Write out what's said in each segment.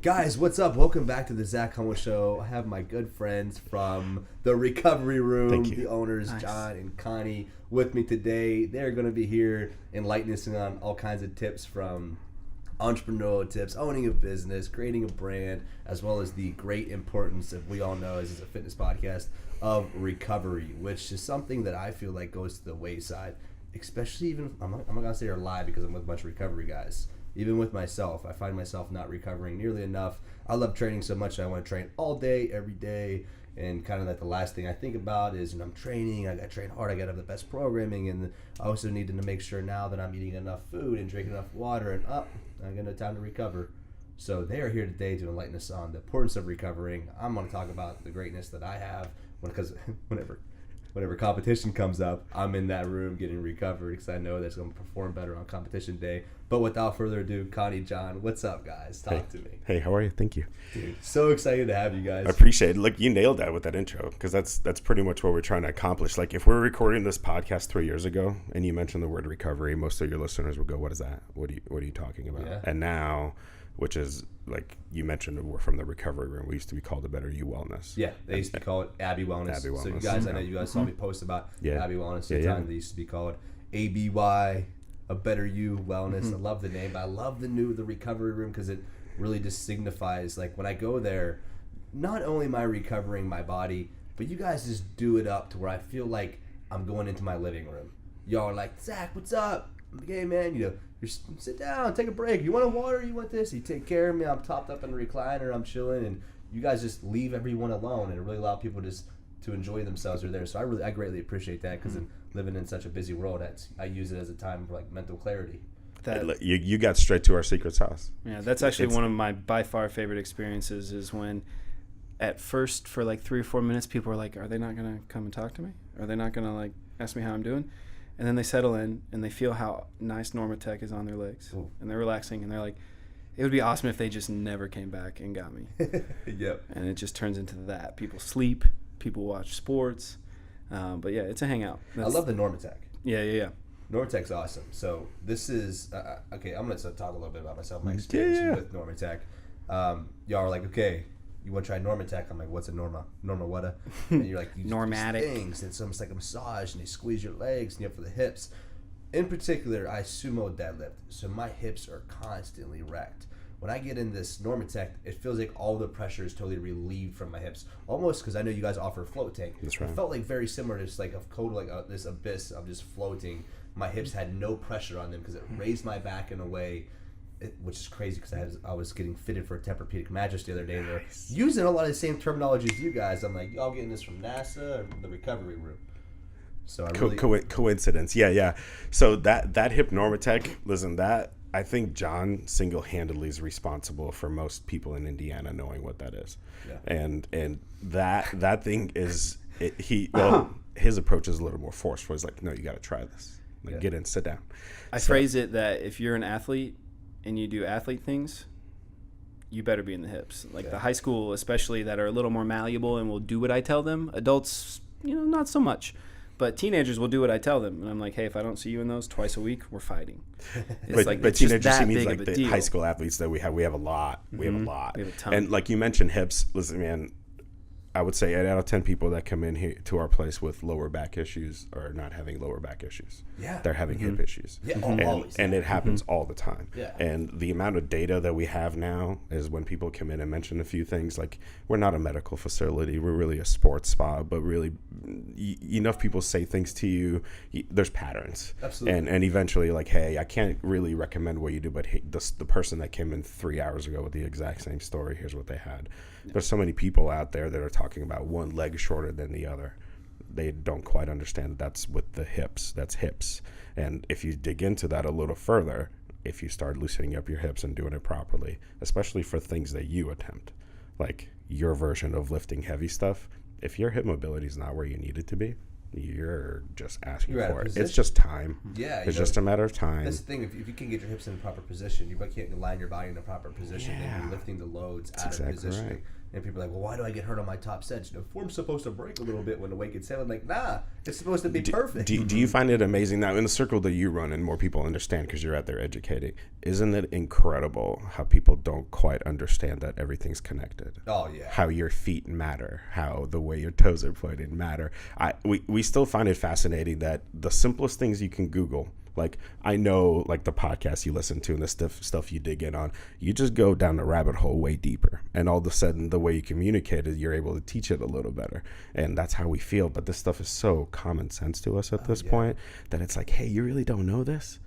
Guys, what's up? Welcome back to the Zach Hummel Show. I have my good friends from the recovery room, the owners, nice. John and Connie, with me today. They're going to be here enlightening us on all kinds of tips, from entrepreneurial tips, owning a business, creating a brand, as well as the great importance, if we all know, as a fitness podcast, of recovery, which is something that I feel like goes to the wayside, especially even, I'm not going to say or lie because I'm with a bunch of recovery guys. Even with myself, I find myself not recovering nearly enough. I love training so much that I want to train all day, every day, and kind of like the last thing I think about is, I'm training, I got to train hard, I got to have the best programming, and I also need to make sure now that I'm eating enough food and drinking enough water, and I got no time to recover. So they are here today to enlighten us on the importance of recovering. I'm going to talk about the greatness that I have, because whenever competition comes up, I'm in that room getting recovered because I know that's going to perform better on competition day. But without further ado, Connie, John, what's up, guys? Talk to me. Hey, how are you? Thank you. Dude, so excited to have you guys. I appreciate it. Look, you nailed that with that intro, because that's pretty much what we're trying to accomplish. Like, if we're recording this podcast 3 years ago and you mentioned the word recovery, most of your listeners would go, what is that? What are you talking about? Yeah. And now, which is, like you mentioned, we're from the recovery room. We used to be called the Better You Wellness. Yeah, they used to call it Abby Wellness. So you guys, I know you guys saw me post about Abby Wellness at the time. They used to be called ABY, A Better You Wellness. I love the name. But I love the recovery room, because it really just signifies, like, when I go there, not only am I recovering my body, but you guys just do it up to where I feel like I'm going into my living room. Y'all are like, Zach, what's up? Okay, man, you sit down, take a break. You want a water? You want this? You take care of me. I'm topped up in a recliner. I'm chilling, and you guys just leave everyone alone, and it really allow people just to enjoy themselves. Are there, so I greatly appreciate that, because living in such a busy world, I use it as a time for, like, mental clarity. That you got straight to our secret sauce. Yeah, that's actually one of my by far favorite experiences, is when at first for like 3 or 4 minutes people are like, are they not going to come and talk to me? Are they not going to, like, ask me how I'm doing? And then they settle in and they feel how nice Normatec is on their legs. Ooh. And they're relaxing, and they're like, it would be awesome if they just never came back and got me. Yep. And it just turns into that. People sleep, people watch sports. But yeah, it's a hangout. I love the Normatec. Yeah. Normatec's awesome. So this is, okay, I'm going to talk a little bit about myself, my experience with Normatec. Y'all are like, okay, you want to try Normatec? I'm like, what's a Norma what? And you're like, these Normatic things. It's almost like a massage, and they squeeze your legs, and you have for the hips. In particular, I sumo deadlift, so my hips are constantly wrecked. When I get in this Normatec, it feels like all the pressure is totally relieved from my hips. Almost, because I know you guys offer a float tank. That's right. It felt like very similar to just like this abyss of just floating. My hips had no pressure on them because it raised my back in a way, which is crazy, because I was getting fitted for a Tempur-Pedic mattress the other day. They're using a lot of the same terminology as you guys. I'm like, y'all getting this from NASA or from the recovery room? So I really coincidence. Yeah. So that hip Normatec, listen, that I think John single-handedly is responsible for most people in Indiana knowing what that is. Yeah. And that thing is his approach is a little more forceful. He's like, no, you got to try this. Like, get in, sit down. I phrase it that if you're an athlete and you do athlete things, you better be in the hips. Like the high school, especially, that are a little more malleable and will do what I tell them. Adults, not so much. But teenagers will do what I tell them. And I'm like, hey, if I don't see you in those twice a week, we're fighting. But teenagers, he means like the high school athletes that we have. We have a lot. We have a lot. We have a ton. And like you mentioned hips, listen, man, I would say 8 out of 10 people that come in here to our place with lower back issues are not having lower back issues. Yeah. They're having hip issues. Yeah, always. And it happens all the time. Yeah. And the amount of data that we have now is when people come in and mention a few things, like, we're not a medical facility. We're really a sports spa, but really enough people say things to you. There's patterns. Absolutely. And eventually, like, hey, I can't really recommend what you do, but hey, the person that came in 3 hours ago with the exact same story, here's what they had. There's so many people out there that are talking about one leg shorter than the other. They don't quite understand that's with the hips. That's hips. And if you dig into that a little further, if you start loosening up your hips and doing it properly, especially for things that you attempt, like your version of lifting heavy stuff, if your hip mobility is not where you need it to be, you're just asking for it. It's just time. Yeah. It's just a matter of time. That's the thing. If you can get your hips in the proper position, you can't align your body in the proper position, and you're lifting the loads out of positioning. Right. And people are like, well, why do I get hurt on my top sets? Form's supposed to break a little bit when the weight gets heavy. I'm like, nah, it's supposed to be perfect. Do you find it amazing now in the circle that you run and more people understand because you're out there educating? Isn't it incredible how people don't quite understand that everything's connected? Oh, yeah. How your feet matter, how the way your toes are pointed matter. We still find it fascinating that the simplest things you can Google, like I know like the podcast you listen to and the stuff you dig in on, you just go down the rabbit hole way deeper. And all of a sudden the way you communicate it, you're able to teach it a little better. And that's how we feel. But this stuff is so common sense to us at this point that it's like, hey, you really don't know this?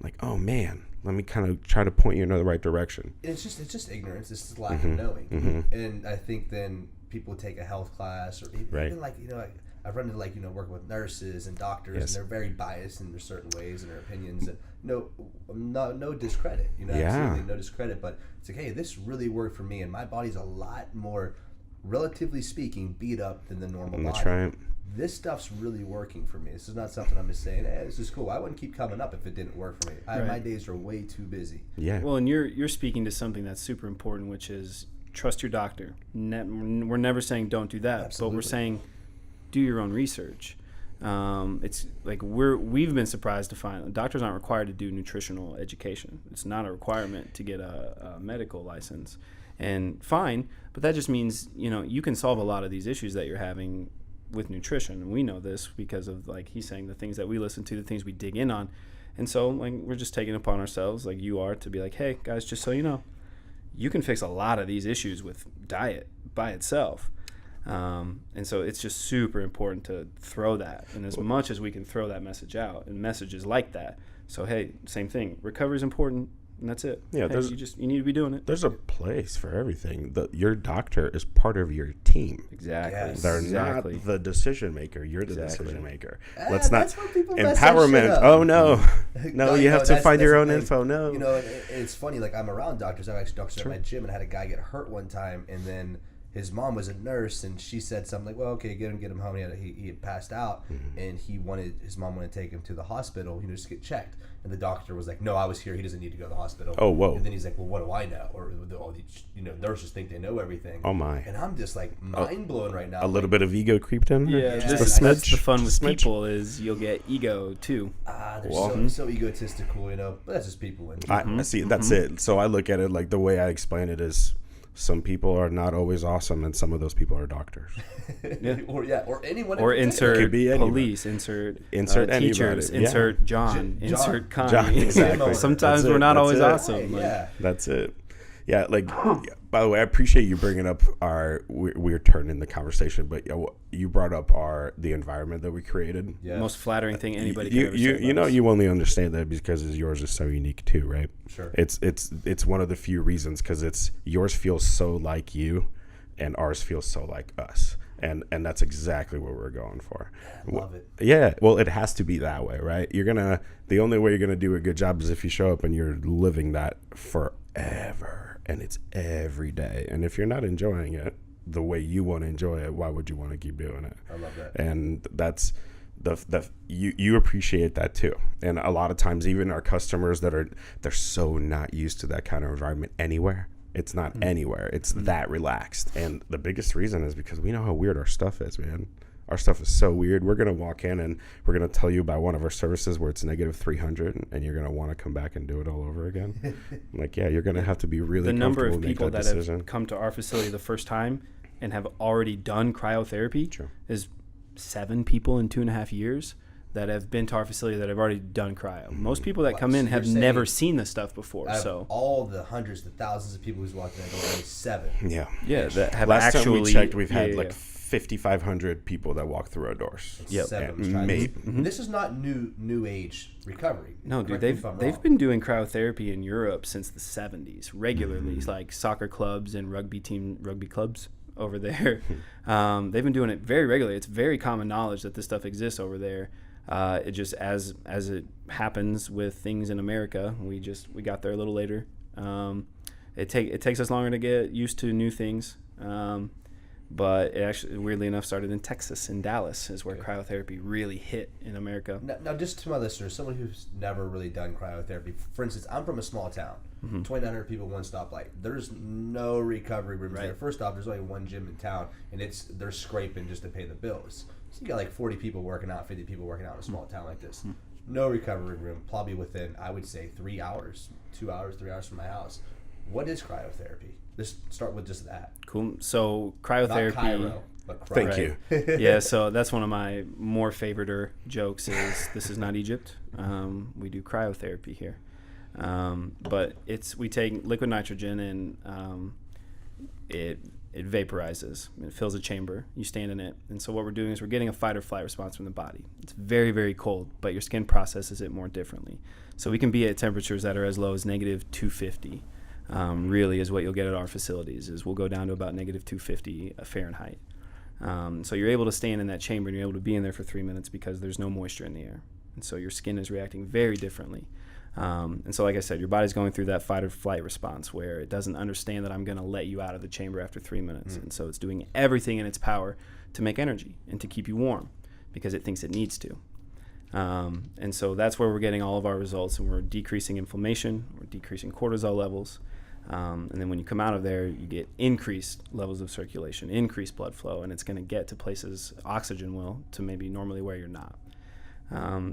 Like, oh man, let me kind of try to point you in the right direction. It's just ignorance. It's just lack of knowing. And I think then people take a health class or even like, I've run into working with nurses and doctors, and they're very biased in their certain ways and their opinions. And no discredit, absolutely no discredit. But it's like, hey, this really worked for me, and my body's a lot more, relatively speaking, beat up than the normal body. That's right. This stuff's really working for me. This is not something I'm just saying, hey, this is cool. I wouldn't keep coming up if it didn't work for me. My days are way too busy. Yeah. Well, and you're speaking to something that's super important, which is trust your doctor. We're never saying don't do that, but we're saying do your own research. It's like we've been surprised to find doctors aren't required to do nutritional education. It's not a requirement to get a medical license, and fine, but that just means you can solve a lot of these issues that you're having with nutrition, and we know this because of, like he's saying, the things that we listen to, the things we dig in on. And so like we're just taking it upon ourselves, like you are, to be like, hey guys, just so you know, you can fix a lot of these issues with diet by itself. And so it's just super important to throw that, and as much as we can throw that message out, and messages like that. So hey, same thing, recovery is important, and that's it. Yeah, hey, you need to be doing it. There's a place for everything. Your doctor is part of your team. Exactly. Yes. They're not the decision maker. You're the decision maker. Let's not empowerment. Oh no, you have to find your own info. No, it's funny. Like I'm around doctors. I'm actually doctors at my gym, and I had a guy get hurt one time, and then his mom was a nurse, and she said something like, well, okay, get him home. He had passed out, and his mom wanted to take him to the hospital, just to get checked. And the doctor was like, no, I was here. He doesn't need to go to the hospital. Oh, whoa. And then he's like, well, what do I know? Or all these, nurses think they know everything. Oh, my. And I'm just like mind blown right now. A little bit of ego creeped in? Yeah, just that's the fun with people is you'll get ego, too. They're so egotistical, but that's just people. I see, that's it. So I look at it like the way I explain it is, some people are not always awesome, and some of those people are doctors. or anyone. Or insert could be police, insert teachers, anybody. Insert John, insert Connie. John, exactly. Sometimes we're not always awesome. Yeah, that's it. Yeah, like, by the way, I appreciate you bringing up we're turning the conversation, but you brought up the environment that we created. Yeah. Most flattering thing anybody can ever say about us. You only understand that because yours is so unique too, right? Sure. It's one of the few reasons, because yours feels so like you, and ours feels so like us. And that's exactly what we're going for. I love it. Yeah, well, it has to be that way, right? The only way you're gonna do a good job is if you show up and you're living that forever. And it's every day. And if you're not enjoying it the way you want to enjoy it, why would you want to keep doing it? I love that. And that's you appreciate that too. And a lot of times, even our customers they're so not used to that kind of environment anywhere. It's not anywhere. It's that relaxed. And the biggest reason is because we know how weird our stuff is, man. Our stuff is so weird. We're going to walk in and we're going to tell you about one of our services where it's negative 300 and you're going to want to come back and do it all over again. Like, yeah, you're going to have to be really comfortable. The number of people that decision. have come to our facility the first time and have already done cryotherapy is 7 people in 2.5 years that have been to our facility that have already done cryo. Most people that come in have never seen this stuff before. So all the hundreds to thousands of people who's walked in, only 7. Yeah. Yeah, that have Last actually time we checked, we've had 5,500 people that walk through our doors. Yep. This is not new age recovery. No, dude, they've been doing cryotherapy in Europe since the 70s regularly. It's like soccer clubs and rugby clubs over there. They've been doing it very regularly. It's very common knowledge that this stuff exists over there. It just as it happens with things in America, we got there a little later. It takes us longer to get used to new things. But it actually, weirdly enough, started in Texas, in Dallas, is where cryotherapy really hit in America. Now, just to my listeners, someone who's never really done cryotherapy, for instance, I'm from a small town, 2,900 people, one stoplight. There's no recovery rooms there. First off, there's only one gym in town, and they're scraping just to pay the bills. So you got like 40 people working out, 50 people working out in a small town like this. No recovery room, probably within, I would say, 3 hours, 2 hours, 3 hours from my house. What is cryotherapy? Let's start with just that. Cool. So cryotherapy. Not Cairo, but Thank you. Yeah, so that's one of my more favoriter jokes is this is not Egypt. We do cryotherapy here. But we take liquid nitrogen and it vaporizes. It fills a chamber. You stand in it. And so what we're doing is we're getting a fight or flight response from the body. It's very, very cold, but your skin processes it more differently. So we can be at temperatures that are as low as negative 250. Really is what you'll get at our facilities is we'll go down to about negative 250 Fahrenheit. So you're able to stand in that chamber and you're able to be in there for 3 minutes because there's no moisture in the air. And so your skin is reacting very differently. And so like I said, your body's going through that fight or flight response where it doesn't understand that I'm going to let you out of the chamber after 3 minutes. And so it's doing everything in its power to make energy and to keep you warm because it thinks it needs to. And so that's where we're getting all of our results, and we're decreasing inflammation, we're decreasing cortisol levels. And then when you come out of there, you get increased levels of circulation, increased blood flow, and it's going to get to places oxygen will to maybe normally where you're not.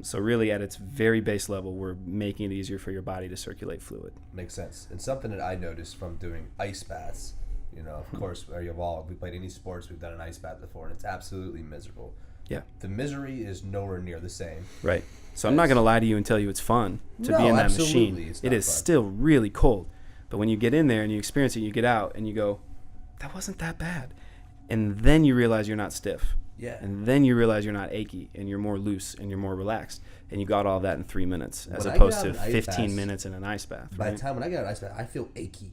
So really at its very base level, we're making it easier for your body to circulate fluid. Makes sense. And something that I noticed from doing ice baths, of course, we played any sports, we've done an ice bath before, and it's absolutely miserable. Yeah. The misery is nowhere near the same. Right. So I'm not going to lie to you and tell you it's fun to be in that machine. It is still really cold. But when you get in there and you experience it, you get out and you go, that wasn't that bad. And then you realize you're not stiff. Yeah. And then you realize you're not achy and you're more loose and you're more relaxed. And you got all that in 3 minutes as opposed to 15 minutes in an ice bath. By the time when I get out of an ice bath, I feel achy.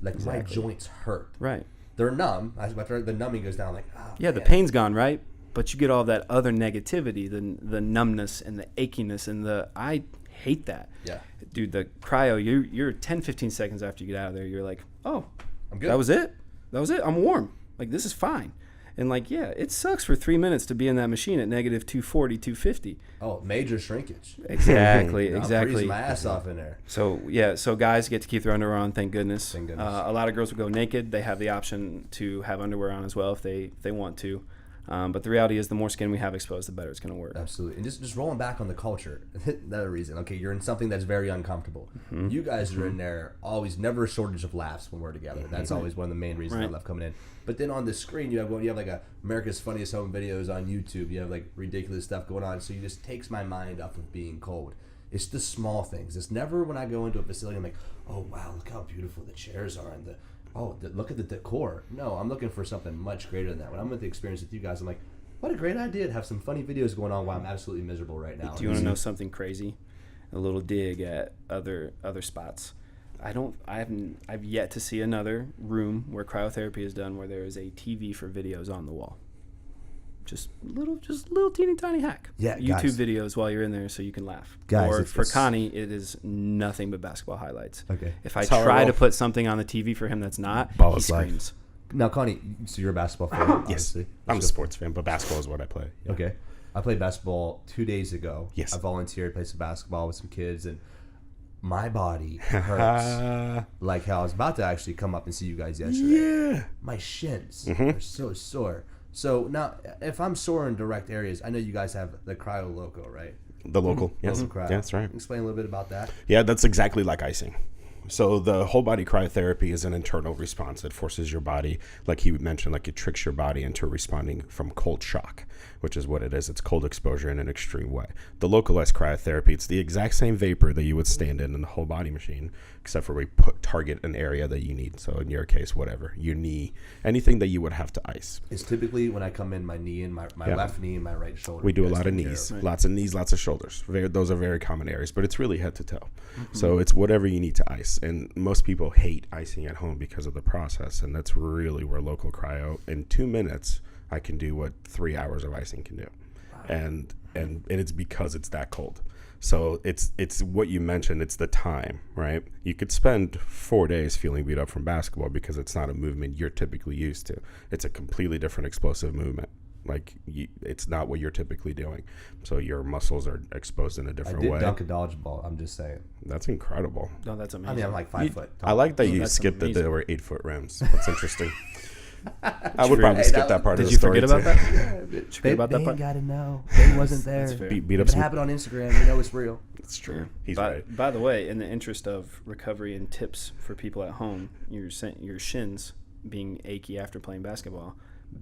Like my joints hurt. Right. They're numb. After the numbing goes down, like, oh, yeah, man. The pain's gone, right? But you get all that other negativity, the numbness and the achiness and I hate that. Yeah. Dude, the cryo, you're 10, 15 seconds after you get out of there, you're like, oh, I'm good. That was it. I'm warm. Like, this is fine. And like, yeah, it sucks for 3 minutes to be in that machine at negative 240, 250. Oh, major shrinkage. Exactly, I'm freezing my ass off in there. So, yeah, guys get to keep their underwear on, thank goodness. Thank goodness. A lot of girls will go naked. They have the option to have underwear on as well if they want to. But the reality is the more skin we have exposed, the better it's going to work. Absolutely. And just rolling back on the culture, another reason. Okay, you're in something that's very uncomfortable. You guys are in there, always, never a shortage of laughs when we're together. That's always one of the main reasons I love coming in. But then on the screen, you have like America's Funniest Home Videos on YouTube. You have like ridiculous stuff going on. So it just takes my mind off of being cold. It's the small things. It's never when I go into a facility, I'm like, oh, wow, look how beautiful the chairs are and look at the decor. No, I'm looking for something much greater than that. When I'm with the experience with you guys, I'm like, what a great idea to have some funny videos going on while I'm absolutely miserable right now. Do you want to know something crazy? A little dig at other spots. I've yet to see another room where cryotherapy is done where there is a TV for videos on the wall. Just little teeny tiny hack. Yeah, YouTube guys. Videos while you're in there so you can laugh. Guys, or for Connie, it is nothing but basketball highlights. Okay. If I try to put something on the TV for him that's not, he screams. Now, Connie, so you're a basketball fan? Yes. I'm a sports fan, but basketball is what I play. Yeah. Okay. I played basketball 2 days ago. Yes. I volunteered, played some basketball with some kids, and my body hurts. Like how I was about to actually come up and see you guys yesterday. Yeah. My shins are so sore. So now, if I'm sore in direct areas, I know you guys have the Cryo logo, right? The local, yes. Local Cryo. Yeah, that's right. Explain a little bit about that. Yeah, that's exactly like icing. So the whole body cryotherapy is an internal response that forces your body, like he mentioned, like it tricks your body into responding from cold shock, which is what it is. It's cold exposure in an extreme way. The localized cryotherapy, it's the exact same vapor that you would stand in the whole body machine, except for we target an area that you need. So in your case, whatever, your knee, anything that you would have to ice. It's typically when I come in, my knee and my left knee and my right shoulder. We do a lot of knees, lots of knees, lots of shoulders. Those are very common areas, but it's really head to toe. So it's whatever you need to ice. And most people hate icing at home because of the process, and that's really where local cryo, in 2 minutes, I can do what 3 hours of icing can do. And it's because it's that cold. So it's what you mentioned. It's the time, right? You could spend 4 days feeling beat up from basketball because it's not a movement you're typically used to. It's a completely different explosive movement. Like, it's not what you're typically doing. So your muscles are exposed in a different way. I did dunk a dodgeball. I'm just saying. That's incredible. No, that's amazing. I mean, I'm like 5 foot tall. I like that you skipped that there were 8-foot rims. That's interesting. I would probably skip that part of the story. Did you forget about that? Yeah, Did you forget about that part? They gotta know. They wasn't there. Beat up If it some. happened on Instagram, you know it's real. It's true. He's right. By the way, in the interest of recovery and tips for people at home, your shins being achy after playing basketball,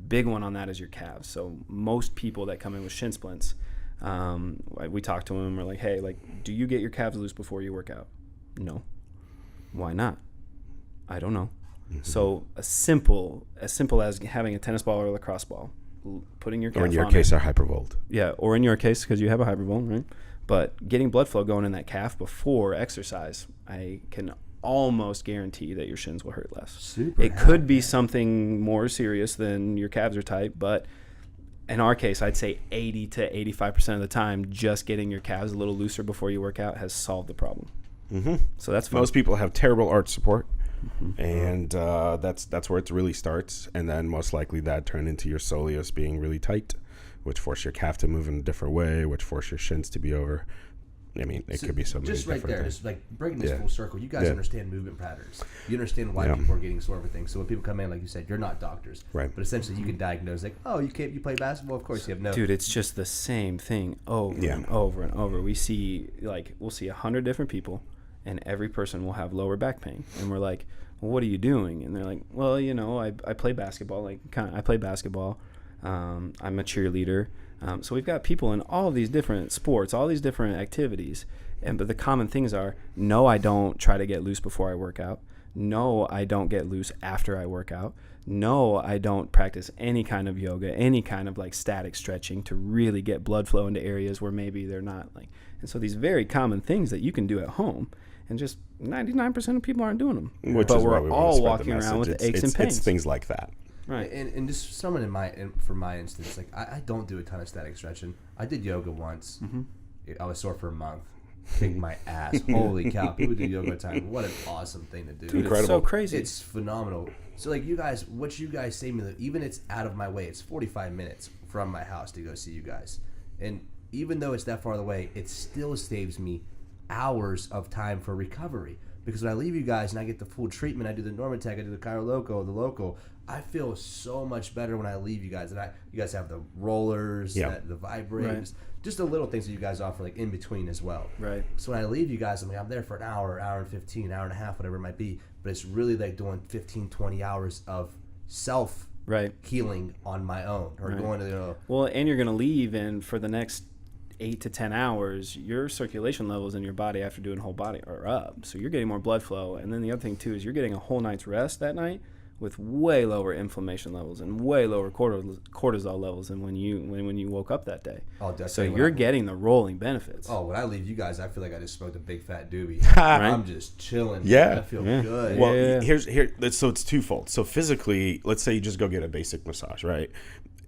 big one on that is your calves. So most people that come in with shin splints, we talk to them. We're like, hey, like, do you get your calves loose before you work out? No. Why not? I don't know. Mm-hmm. So as simple as having a tennis ball or a lacrosse ball, putting your calf on. Or in your case, a hypervolt. Yeah, or in your case, because you have a hypervolt, right? But getting blood flow going in that calf before exercise, I can almost guarantee that your shins will hurt less. It could be something more serious than your calves are tight, but in our case, I'd say 80 to 85% of the time, just getting your calves a little looser before you work out has solved the problem. Mm-hmm. So that's fun. Most people have terrible arch support. Mm-hmm. And that's where it really starts, and then most likely that turned into your soleus being really tight, which force your calf to move in a different way, which force your shins to be over. I mean, it could be so many just right different there, things. just like bringing this full circle. You guys understand movement patterns. You understand why people are getting sore over things. So when people come in, like you said, you're not doctors, right? But essentially, you can diagnose like, oh, you play basketball. Of course, you have no. Dude, it's just the same thing over and over and over. We'll see 100 different people, and every person will have lower back pain, and we're like, well, what are you doing? And they're like, well, I play basketball. I play basketball. I'm a cheerleader. So we've got people in all these different sports, all these different activities. But the common things are, no, I don't try to get loose before I work out. No, I don't get loose after I work out. No, I don't practice any kind of yoga, any kind of like static stretching to really get blood flow into areas where maybe they're not like. And so these very common things that you can do at home, and just 99% of people aren't doing them. But we're all walking around with aches and pains. It's things like that. Right. And just someone for my instance, like I don't do a ton of static stretching. I did yoga once. Mm-hmm. I was sore for a month. Kicked my ass. Holy cow. People do yoga all the time. What an awesome thing to do. Dude, it's so crazy. It's phenomenal. So like what you guys say to me, even it's out of my way, it's 45 minutes from my house to go see you guys. And even though it's that far away, it still saves me hours of time for recovery. Because when I leave you guys and I get the full treatment, I do the Normatec, I do the Cryo the local, I feel so much better when I leave you guys. And you guys have the rollers, the vibrators, just the little things that you guys offer like in between as well. Right. So when I leave you guys, I'm there for an hour and 15, hour and a half, whatever it might be. But it's really like doing 15, 20 hours of self healing on my own or going to Well, and you're going to leave, and for the next 8 to 10 hours, your circulation levels in your body after doing whole body are up. So you're getting more blood flow. And then the other thing, too, is you're getting a whole night's rest that night with way lower inflammation levels and way lower cortisol levels than when you woke up that day. Oh, definitely. So you're getting the rolling benefits. Oh, when I leave you guys, I feel like I just smoked a big fat doobie. Right? I'm just chilling. Yeah. I feel good. Well, so it's twofold. So physically, let's say you just go get a basic massage, right?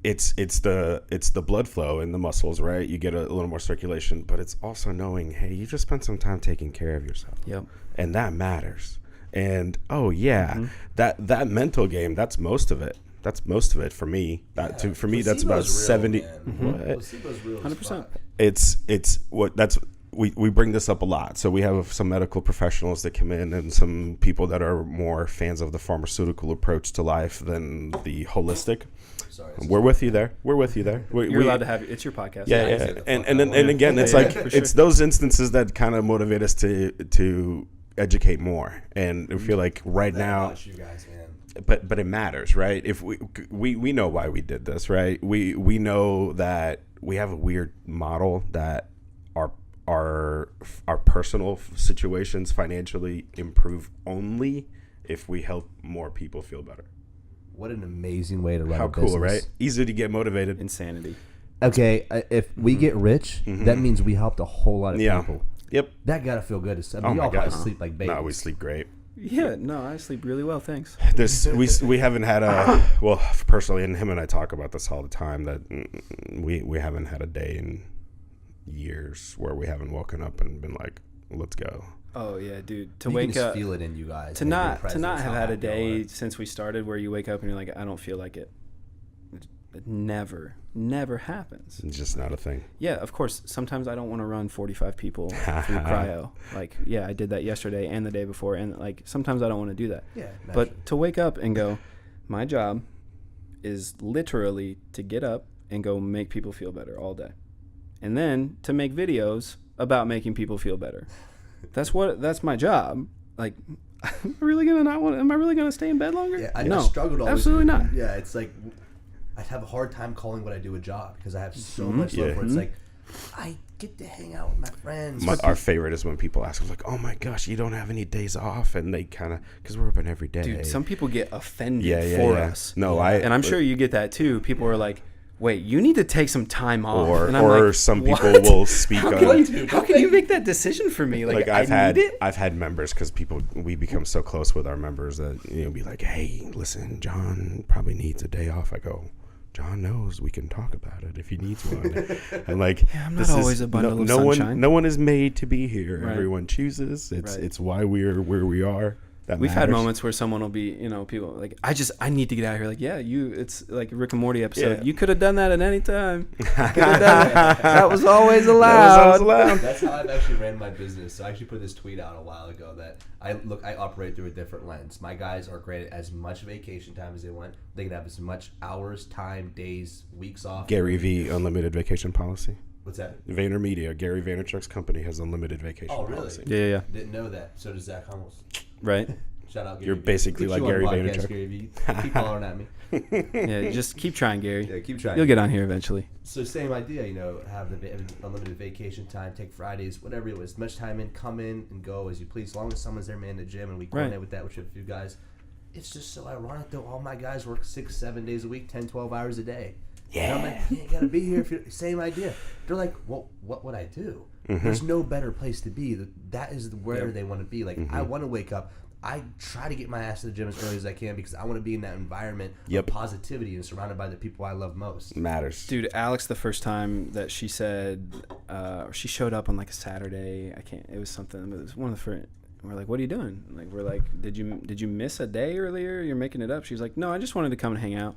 It's the blood flow in the muscles, right? You get a little more circulation, but it's also knowing, hey, you just spent some time taking care of yourself. Yep. And that matters. And that mental game, that's most of it. That's most of it for me. For me, that's about 70. Placebo's real. 100%. It's what that's. We bring this up a lot. So we have some medical professionals that come in and some people that are more fans of the pharmaceutical approach to life than the holistic. Sorry, we're with you there. You're allowed to have it. It's your podcast. Yeah. And again, it's it's those instances that kind of motivate us to educate more. And we feel like right now, you guys, man. but it matters, right? If we know why we did this, right? We know that we have a weird model that our personal situations financially improve only if we help more people feel better. What an amazing way to run a business. How cool, right? Easy to get motivated. Insanity. Okay, if we get rich, that means we helped a whole lot of people. Yep. That gotta feel good. We all probably sleep like babies. No, we sleep great. Yeah, no, I sleep really well, thanks. We haven't had well, personally, and him and I talk about this all the time, that we haven't had a day in years where we haven't woken up and been like, let's go. Oh yeah, dude. To you wake can up, feel it in you guys. to not have had a day since we started where you wake up and you're like, I don't feel like it. It never happens. It's just not a thing. Yeah, of course. Sometimes I don't want to run 45 people through cryo. Like, yeah, I did that yesterday and the day before, and like sometimes I don't want to do that. Yeah. But to wake up and go, my job is literally to get up and go make people feel better all day, and then to make videos about making people feel better. That's my job. Like, am I really gonna stay in bed longer? Yeah, I no, struggled always. Absolutely not. Yeah, it's like I have a hard time calling what I do a job because I have so much love for it. It's like I get to hang out with my friends. Our favorite is when people ask us like, "Oh my gosh, you don't have any days off?" And they kind of, because we're open every day. Dude, some people get offended for us. No, and I'm sure you get that too. People are like, "Wait, you need to take some time off." Or like, some people will speak on. How can you make that decision for me? Like I've had members, because we become so close with our members that be like, "Hey, listen, John probably needs a day off." I go, John knows we can talk about it if he needs one. And like, I'm not always a bundle of sunshine. No one is made to be here. Right. Everyone chooses. It's why we're where we are. We've had moments where someone will be, people like, I need to get out of here. Like, yeah, it's like a Rick and Morty episode. Yeah. You could have done that at any time. That was always allowed. That's how I've actually ran my business. So I actually put this tweet out a while ago that I operate through a different lens. My guys are granted as much vacation time as they want. They can have as much hours, time, days, weeks off. Gary V. Unlimited vacation policy. What's that? VaynerMedia, Gary Vaynerchuk's company, has unlimited vacation policy. Yeah. Didn't know that. So does Zach HOMOL'S. Right. Shout out Gary You're V. basically like Gary Vaynerchuk. Gary V. Keep hollering at me. Yeah, just keep trying, Gary. Yeah, keep trying. You'll get on here eventually. So same idea, have the unlimited vacation time, take Fridays, whatever it was, as much time in, come in and go as you please, as long as someone's there, man, in the gym, and we coordinate with that, which a few guys. It's just so ironic, though. All my guys work 6-7 days a week, 10, 12 hours a day. Yeah. And I'm like, you ain't got to be here. Same idea. They're like, well, what would I do? Mm-hmm. There's no better place to be. That is where they want to be. Like, I want to wake up. I try to get my ass to the gym as early as I can because I want to be in that environment of positivity and surrounded by the people I love most. Matters. Dude, Alex, the first time that she said, she showed up on like a Saturday. It was something, it was one of the first. We're like, what are you doing? Like, we're like, did you miss a day earlier? You're making it up. She was like, no, I just wanted to come and hang out.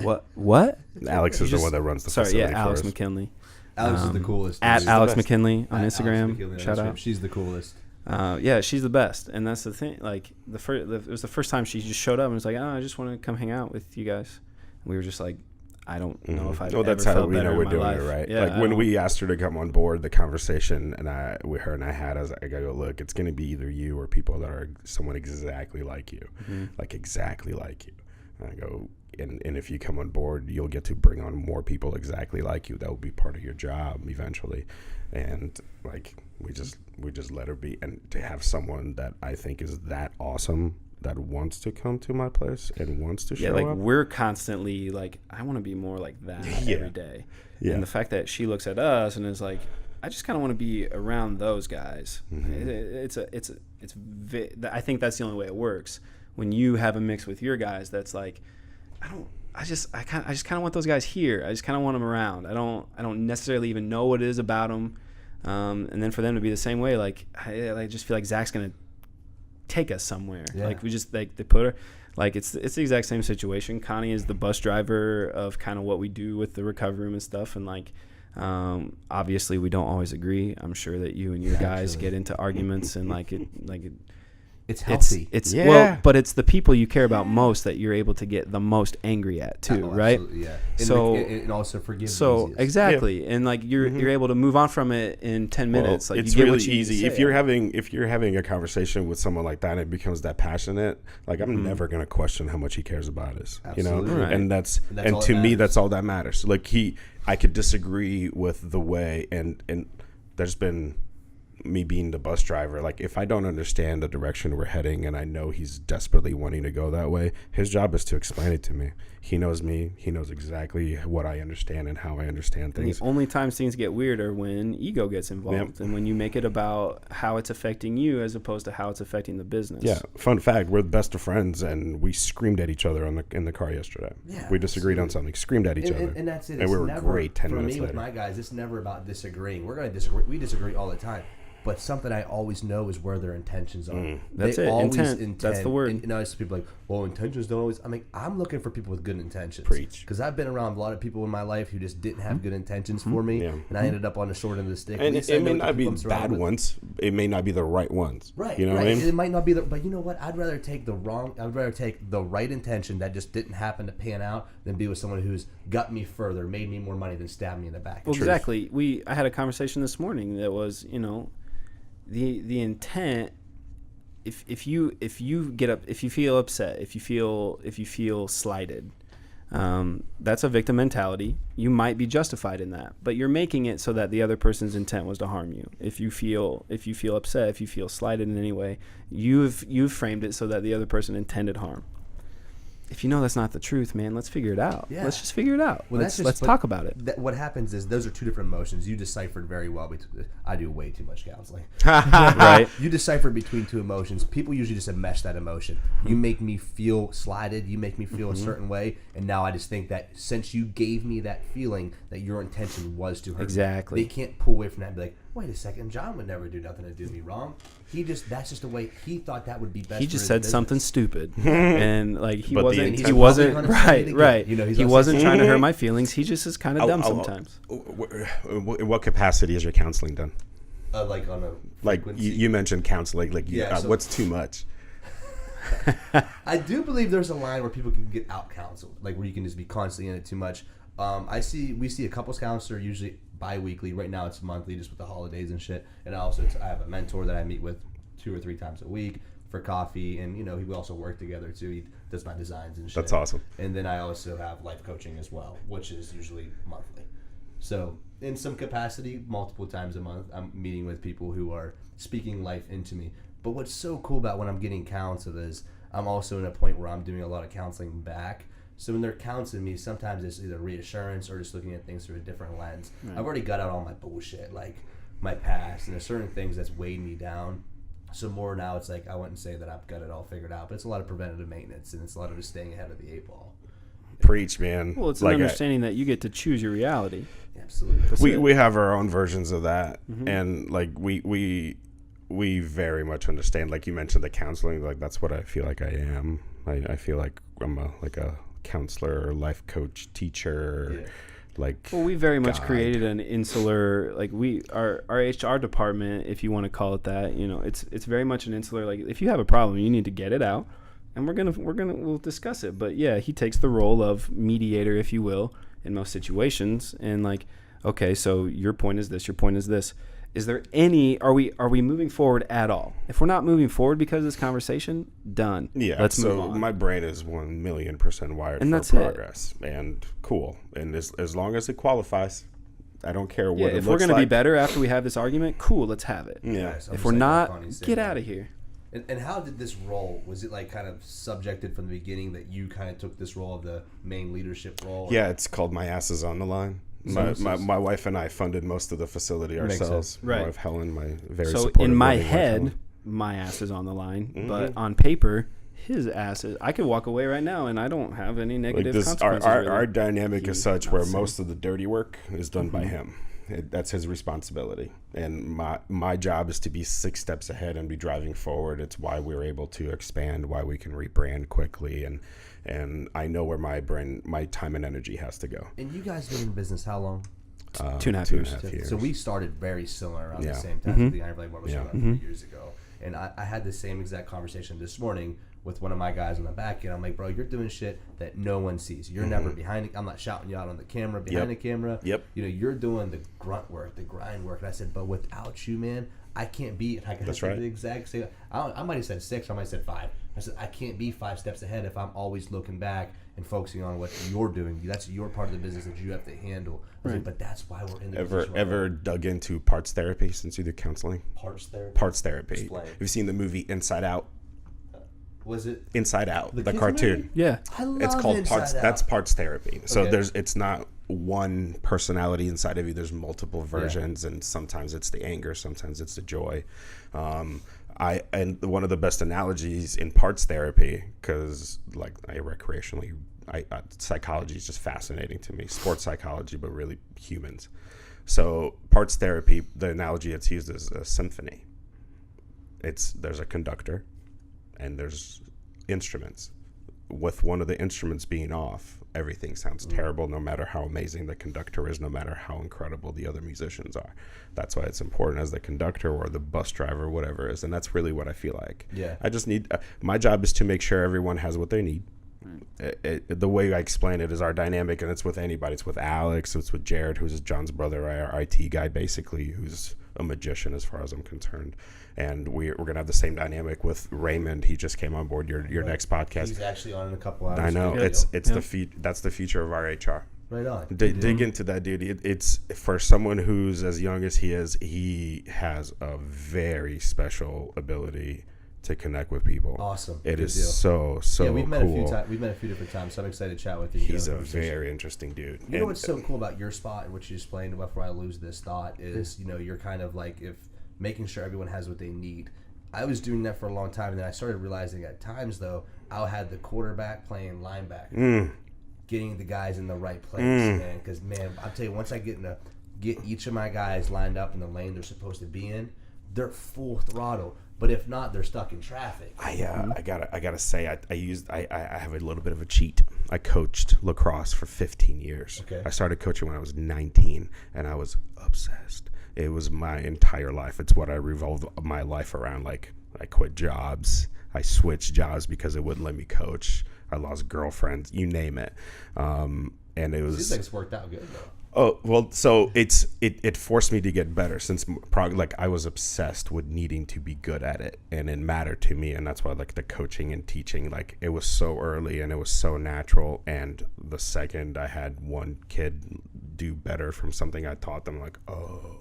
What? Alex is the one that runs the facility. Sorry, yeah, Alex McKinley. Alex is the coolest. At Alex McKinley on Instagram. McKinley, shout out. She's the coolest. Yeah, she's the best, and that's the thing. Like it was the first time she just showed up and was like, "Oh, I just want to come hang out with you guys." And we were just like, "I don't know if I've ever that's felt how we better know we're in my doing life." it right. Yeah, like when we asked her to come on board, the conversation and I was like, I go, look, it's going to be either you or people that are someone exactly like you, like exactly like you. And I go, and if you come on board, you'll get to bring on more people exactly like you. That will be part of your job eventually. And like we just let her be, and to have someone that I think is that awesome that wants to come to my place and wants to show up. We're constantly like, I want to be more like that every day. Yeah. And the fact that she looks at us and is like, I just kind of want to be around those guys. I think that's the only way it works. When you have a mix with your guys, that's like, I just kind of want those guys here. I just kind of want them around. I don't necessarily even know what it is about them. And then for them to be the same way, like I just feel like Zach's gonna take us somewhere. Yeah. Like we just like they put her, like it's the exact same situation. Connie is the bus driver of kind of what we do with the recovery room and stuff, and like obviously we don't always agree. I'm sure that you and your guys get into arguments and it's healthy. Well, but it's the people you care about most that you're able to get the most angry at too, right? Yeah. And also forgive. So exactly, and like you're able to move on from it in 10 minutes. Like it's really easy if you're having a conversation with someone like that and it becomes that passionate. Like I'm never gonna question how much he cares about us, Absolutely. Right. And to me that's all that matters. Like I could disagree with the way and there's been me being the bus driver, like if I don't understand the direction we're heading and I know he's desperately wanting to go that way, his job is to explain it to me. He knows me. He knows exactly what I understand and how I understand things. The only times things get weird are when ego gets involved, and when you make it about how it's affecting you as opposed to how it's affecting the business. Yeah. Fun fact, we're the best of friends, and we screamed at each other in the car yesterday. Yeah, we disagreed on something, screamed at each other. And that's it. And we were great 10 minutes later. For me, with my guys, it's never about disagreeing. We're going to disagree. We disagree all the time. But something I always know is where their intentions are. That's it. Intent. That's the word. And I see people like, well, intentions don't always. I mean, I'm looking for people with good intentions. Preach. Because I've been around a lot of people in my life who just didn't have good intentions for me, and I ended up on the short end of the stick. And it may not be bad ones. It may not be the right ones. Right. You know what I mean? It might not be but you know what? I'd rather take the right intention that just didn't happen to pan out than be with someone who's got me further, made me more money than stabbed me in the back. Well, exactly. I had a conversation this morning that was, the intent, if you get up, if you feel upset, if you feel slighted, that's a victim mentality. You might be justified in that, but you're making it so that the other person's intent was to harm you. If you feel upset, if you feel slighted in any way, you've framed it so that the other person intended harm. If you know that's not the truth, man, let's figure it out. Yeah. Let's just figure it out. Well, let's talk about it. What happens is those are two different emotions. You deciphered very well. I do way too much counseling. Right. You decipher between two emotions. People usually just enmesh that emotion. You make me feel slighted. You make me feel a certain way. And now I just think that since you gave me that feeling, that your intention was to hurt exactly. me. They can't pull away from that and be like, wait a second, John would never do nothing to do me wrong. That's just the way he thought that would be best. He just said something stupid, and like he wasn't right. He wasn't trying to hurt my feelings. He just is kind of dumb sometimes. In what capacity is your counseling done? Like on a frequency? You mentioned counseling. What's too much? I do believe there's a line where people can get out counseled, like where you can just be constantly in it too much. We see a couples counselor usually bi-weekly. Right now it's monthly just with the holidays and shit. And I have a mentor that I meet with 2 or 3 times a week for coffee, and we also work together too. He does my designs and shit. That's awesome. And then I also have life coaching as well, which is usually monthly. So in some capacity, multiple times a month, I'm meeting with people who are speaking life into me. But what's so cool about when I'm getting counseled is I'm also in a point where I'm doing a lot of counseling back. So when they're counseling me, sometimes it's either reassurance or just looking at things through a different lens. Right. I've already got out all my bullshit, like my past, and there's certain things that's weighed me down. So more now it's like I wouldn't say that I've got it all figured out, but it's a lot of preventative maintenance, and it's a lot of just staying ahead of the 8 ball. Preach, man. Well, it's an understanding that you get to choose your reality. Absolutely. We have our own versions of that, and like we very much understand. Like you mentioned, the counseling. Like that's what I feel like I am. I feel like I'm a counselor, life coach, teacher. Well, we very much created an insular, our HR department, if you want to call it that. It's very much an insular. Like if you have a problem, you need to get it out, and we'll discuss it. But yeah, he takes the role of mediator, if you will, in most situations. And okay, so your point is this. Your point is this. Is there are we moving forward at all? If we're not moving forward because of this conversation, done. Yeah. Let's move on. My brain is 1,000,000% wired for progress. And cool. And as long as it qualifies, I don't care what it looks like. If we're going to be better after we have this argument, cool, let's have it. Yeah. If we're not, get out of here. And how did this role, was it kind of subjected from the beginning that you kind of took this role of the main leadership role? Yeah, it's called My Ass is on the Line. My wife and I funded most of the facility ourselves. Right. My wife Helen, my very so supportive. In my head, my ass is on the line, but on paper, his ass is. I could walk away right now, and I don't have any negative consequences. Our dynamic is such where most of the dirty work is done by him. That's his responsibility, and my job is to be 6 steps ahead and be driving forward. It's why we're able to expand, why we can rebrand quickly, and I know where my time and energy has to go. And you guys been in business how long? 2.5 years. So we started very similar around the same time. The Iron Blade War was about 3 years ago. And I had the same exact conversation this morning with one of my guys on the back end. I'm like, bro, you're doing shit that no one sees. You're never behind it. I'm not shouting you out on the camera, behind the camera. Yep. You're doing the grunt work, the grind work. And I said, but without you, man, I can't be. Like, that's right. The exact same. I might have said 6. I might have said 5. I said I can't be 5 steps ahead if I'm always looking back and focusing on what you're doing. That's your part of the business that you have to handle. Right. Like, but that's why we're in the position. Ever dug into parts therapy since you did counseling? Parts therapy. Parts therapy. Explain. Have you seen the movie Inside Out? Was it Inside Out, the cartoon? Movie? Yeah, I love it's called Inside Parts. Out. That's parts therapy. So Okay. it's not one personality inside of you. There's multiple versions, and sometimes it's the anger, sometimes it's the joy. And one of the best analogies in parts therapy, because like psychology is just fascinating to me. Sports psychology, but really humans. So parts therapy, the analogy that's used is a symphony. There's a conductor, and there's instruments. With one of the instruments being off, everything sounds terrible, no matter how amazing the conductor is, no matter how incredible the other musicians are. That's why it's important as the conductor or the bus driver, whatever it is. And that's really what I feel like. Yeah. I just need, my job is to make sure everyone has what they need. The way I explain it is our dynamic, and it's with anybody. It's with Alex, it's with Jared, who's John's brother, our IT guy, basically, who's a magician as far as I'm concerned. And we're going to have the same dynamic with Raymond. He just came on board your next podcast. He's actually on in a couple hours. I know. It's that's the future of our HR. Right on. Dig into that, dude. It's for someone who's as young as he is, he has a very special ability to connect with people. Awesome. It Good is deal. so we've met cool. a few times. We've met a few different times, so I'm excited to chat with you. He's a very interesting dude. You know what's so cool about your spot and what you explained before I lose this thought is, you're kind of like making sure everyone has what they need. I was doing that for a long time, and then I started realizing at times, though, I had the quarterback playing linebacker, getting the guys in the right place, man. Because, man, I'll tell you, once I get each of my guys lined up in the lane they're supposed to be in, they're full throttle. But if not, they're stuck in traffic. I gotta say, I have a little bit of a cheat. I coached lacrosse for 15 years. Okay. I started coaching when I was 19, and I was obsessed. It was my entire life. It's what I revolved my life around. Like, I quit jobs. I switched jobs because it wouldn't let me coach. I lost girlfriends, you name it. And it was. Seems like it's worked out good, though. Oh, well, so it forced me to get better since I was obsessed with needing to be good at it, and it mattered to me. And that's why like the coaching and teaching, like it was so early and it was so natural. And the second I had one kid do better from something I taught them, like, oh,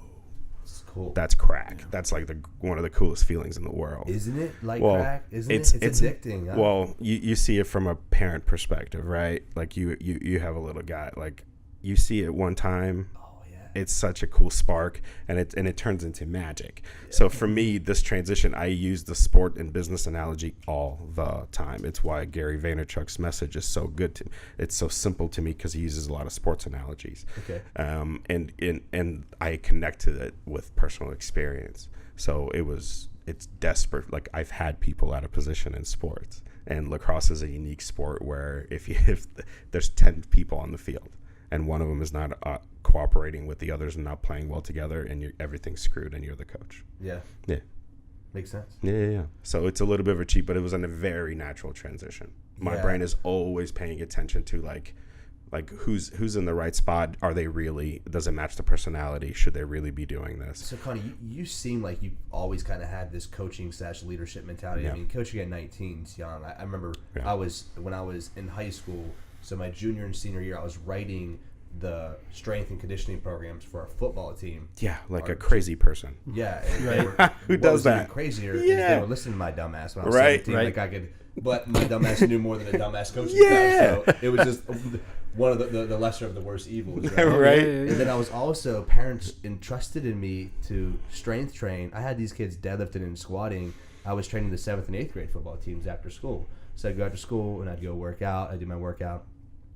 it's cool. That's crack. Yeah. That's like one of the coolest feelings in the world. Isn't it? Crack? Isn't it? It's addicting. Huh? Well, you see it from a parent perspective, right? Like you have a little guy, like, you see it one time, it's such a cool spark, and it turns into magic. Yeah. So for me, this transition, I use the sport and business analogy all the time. It's why Gary Vaynerchuk's message is so good to me. It's so simple to me because he uses a lot of sports analogies. Okay. And I connect to it with personal experience. So it's desperate. Like, I've had people out of position in sports, and lacrosse is a unique sport where if there's 10 people on the field, and one of them is not cooperating with the others and not playing well together, and everything's screwed, and you're the coach. Yeah. Yeah. Makes sense. Yeah. So it's a little bit of a cheat, but it was in a very natural transition. My brain is always paying attention to like who's in the right spot. Are they really? Does it match the personality? Should they really be doing this? So Connie, you seem like you always kind of had this coaching / leadership mentality. Yeah. I mean, coaching at 19 is young. I remember when I was in high school. So my junior and senior year, I was writing the strength and conditioning programs for our football team. Yeah, like a crazy person. Yeah. Who does that? Even crazier is they were listening to my dumbass when I was 17. Right. Like I could, but my dumbass knew more than a dumbass coach. So it was just one of the lesser of the worst evils. Right. And then I was also, parents entrusted in me to strength train. I had these kids deadlifting and squatting. I was training the 7th and 8th grade football teams after school. So I'd go after school and I'd go work out. I'd do my workout.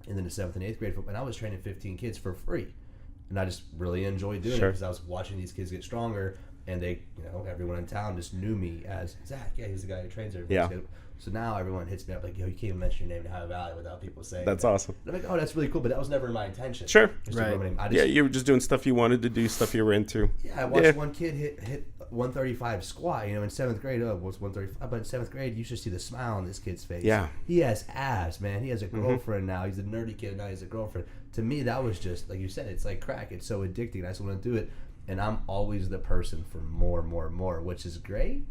And then the 7th and 8th grade football, and I was training 15 kids for free, and I just really enjoyed doing it because I was watching these kids get stronger, and they, everyone in town just knew me as Zach. Yeah, he's the guy who trains everybody. Yeah. So now everyone hits me up like, yo, you can't even mention your name in Ohio Valley without people saying that's that. awesome. And I'm like, oh, that's really cool, but that was never my intention. Sure. Right. You were just doing stuff you wanted to do, stuff you were into. Yeah, I watched one kid hit 135 squat, in 7th grade. Oh, what's 135? But in 7th grade, you should see the smile on this kid's face. Yeah. He has abs, man. He has a girlfriend now. He's a nerdy kid. Now he has a girlfriend. To me, that was just, like you said, it's like crack. It's so addicting. I just want to do it. And I'm always the person for more, which is great,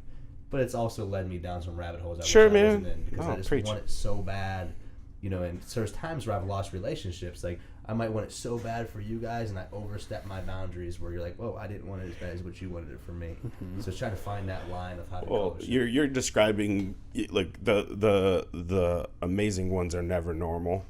but it's also led me down some rabbit holes I wish I wasn't in, because I just want it so bad, you know. And so there's times where I've lost relationships. Like, I might want it so bad for you guys, and I overstep my boundaries where you're like, whoa, I didn't want it as bad as what you wanted it for me. So it's trying to find that line of how to Well, you're describing, like, the amazing ones are never normal.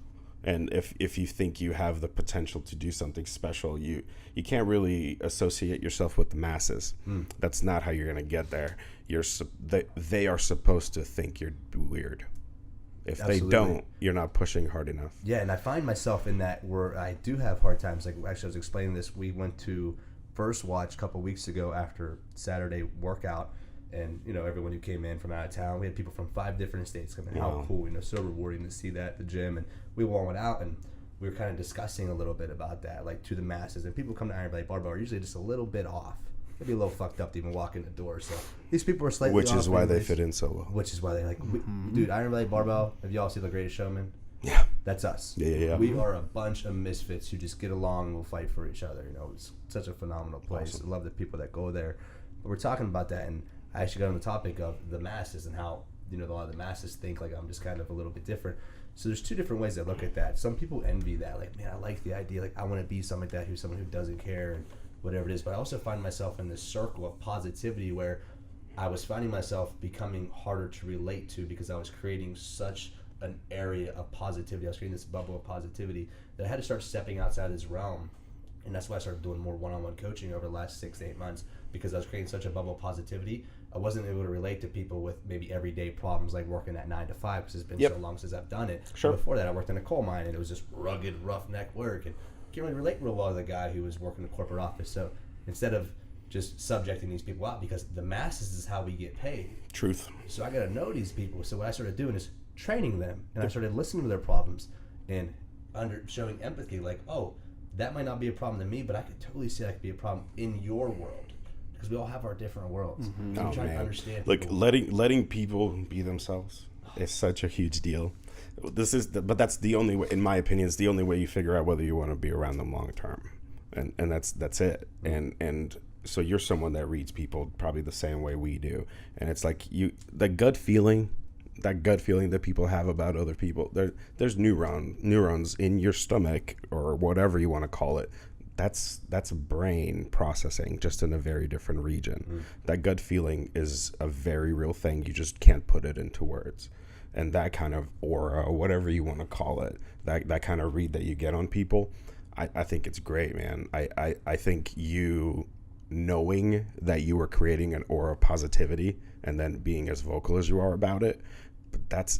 And if you think you have the potential to do something special, you can't really associate yourself with the masses. That's not how you're going to get there. They are supposed to think you're weird. If Absolutely. They don't, you're not pushing hard enough. Yeah, and I find myself in that where I do have hard times. Like, actually, I was explaining this. We went to First Watch a couple weeks ago after Saturday workout. And, you know, everyone who came in from out of town, we had people from 5 different states come in. Wow. How cool, you know, so rewarding to see that at the gym. And we all went out, and we were kind of discussing a little bit about that, like, to the masses. And people come to Iron Belly Barbell are usually just a little bit off. Maybe a little fucked up to even walk in the door. So these people are slightly Which off. Which is why they fit in so well. Which is why they like, dude, Iron Belly Barbell, have y'all seen The Greatest Showman? Yeah. That's us. Yeah. We are a bunch of misfits who just get along and will fight for each other. You know, it's such a phenomenal place. Awesome. I love the people that go there. But we're talking about that, and I actually got on the topic of the masses and how, you know, a lot of the masses think like I'm just kind of a little bit different. So there's 2 different ways I look at that. Some people envy that. Like, man, I like the idea. Like, I want to be someone like that, who's someone who doesn't care and whatever it is. But I also find myself in this circle of positivity where I was finding myself becoming harder to relate to because I was creating such an area of positivity. I was creating this bubble of positivity that I had to start stepping outside this realm. And that's why I started doing more one-on-one coaching over the last 6 to 8 months, because I was creating such a bubble of positivity. I wasn't able to relate to people with maybe everyday problems like working at 9 to 5 because it's been so long since I've done it. Sure. Before that, I worked in a coal mine, and it was just rugged, roughneck work. And I can't really relate real well to the guy who was working in a corporate office. So instead of just subjecting these people out, because the masses is how we get paid. Truth. So I got to know these people. So what I started doing is training them, and I started listening to their problems and showing empathy. Like, oh, that might not be a problem to me, but I could totally see that could be a problem in your world, because we all have our different worlds. So I'm trying to understand. Like, letting people be themselves is such a huge deal. But that's the only way, in my opinion, it's the only way you figure out whether you want to be around them long term, and that's it. And so you're someone that reads people probably the same way we do, and it's like that gut feeling that people have about other people. There's neurons in your stomach, or whatever you want to call it. That's brain processing, just in a very different region. That gut feeling is a very real thing. You just can't put it into words. And that kind of aura, whatever you want to call it, that kind of read that you get on people, I think it's great, man. I think you knowing that you were creating an aura of positivity and then being as vocal as you are about it, but that's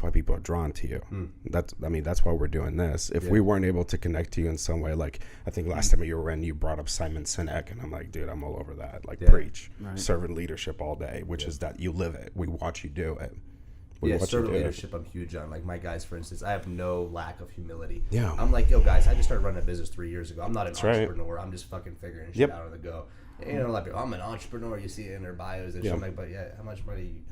why people are drawn to you. That's why we're doing this. If we weren't able to connect to you in some way, like I think last time you were in, you brought up Simon Sinek, and I'm like, dude, I'm all over that. Like, preach, servant leadership all day, which is that you live it. We watch you do it. Servant leadership I'm huge on. Like, my guys, for instance, I have no lack of humility. Yeah. I'm like, yo, guys, I just started running a business 3 years ago. I'm not an entrepreneur. I'm just fucking figuring shit out on the go. And, you know, like, I'm an entrepreneur. You see it in their bios and shit. I'm like, but yeah, how much money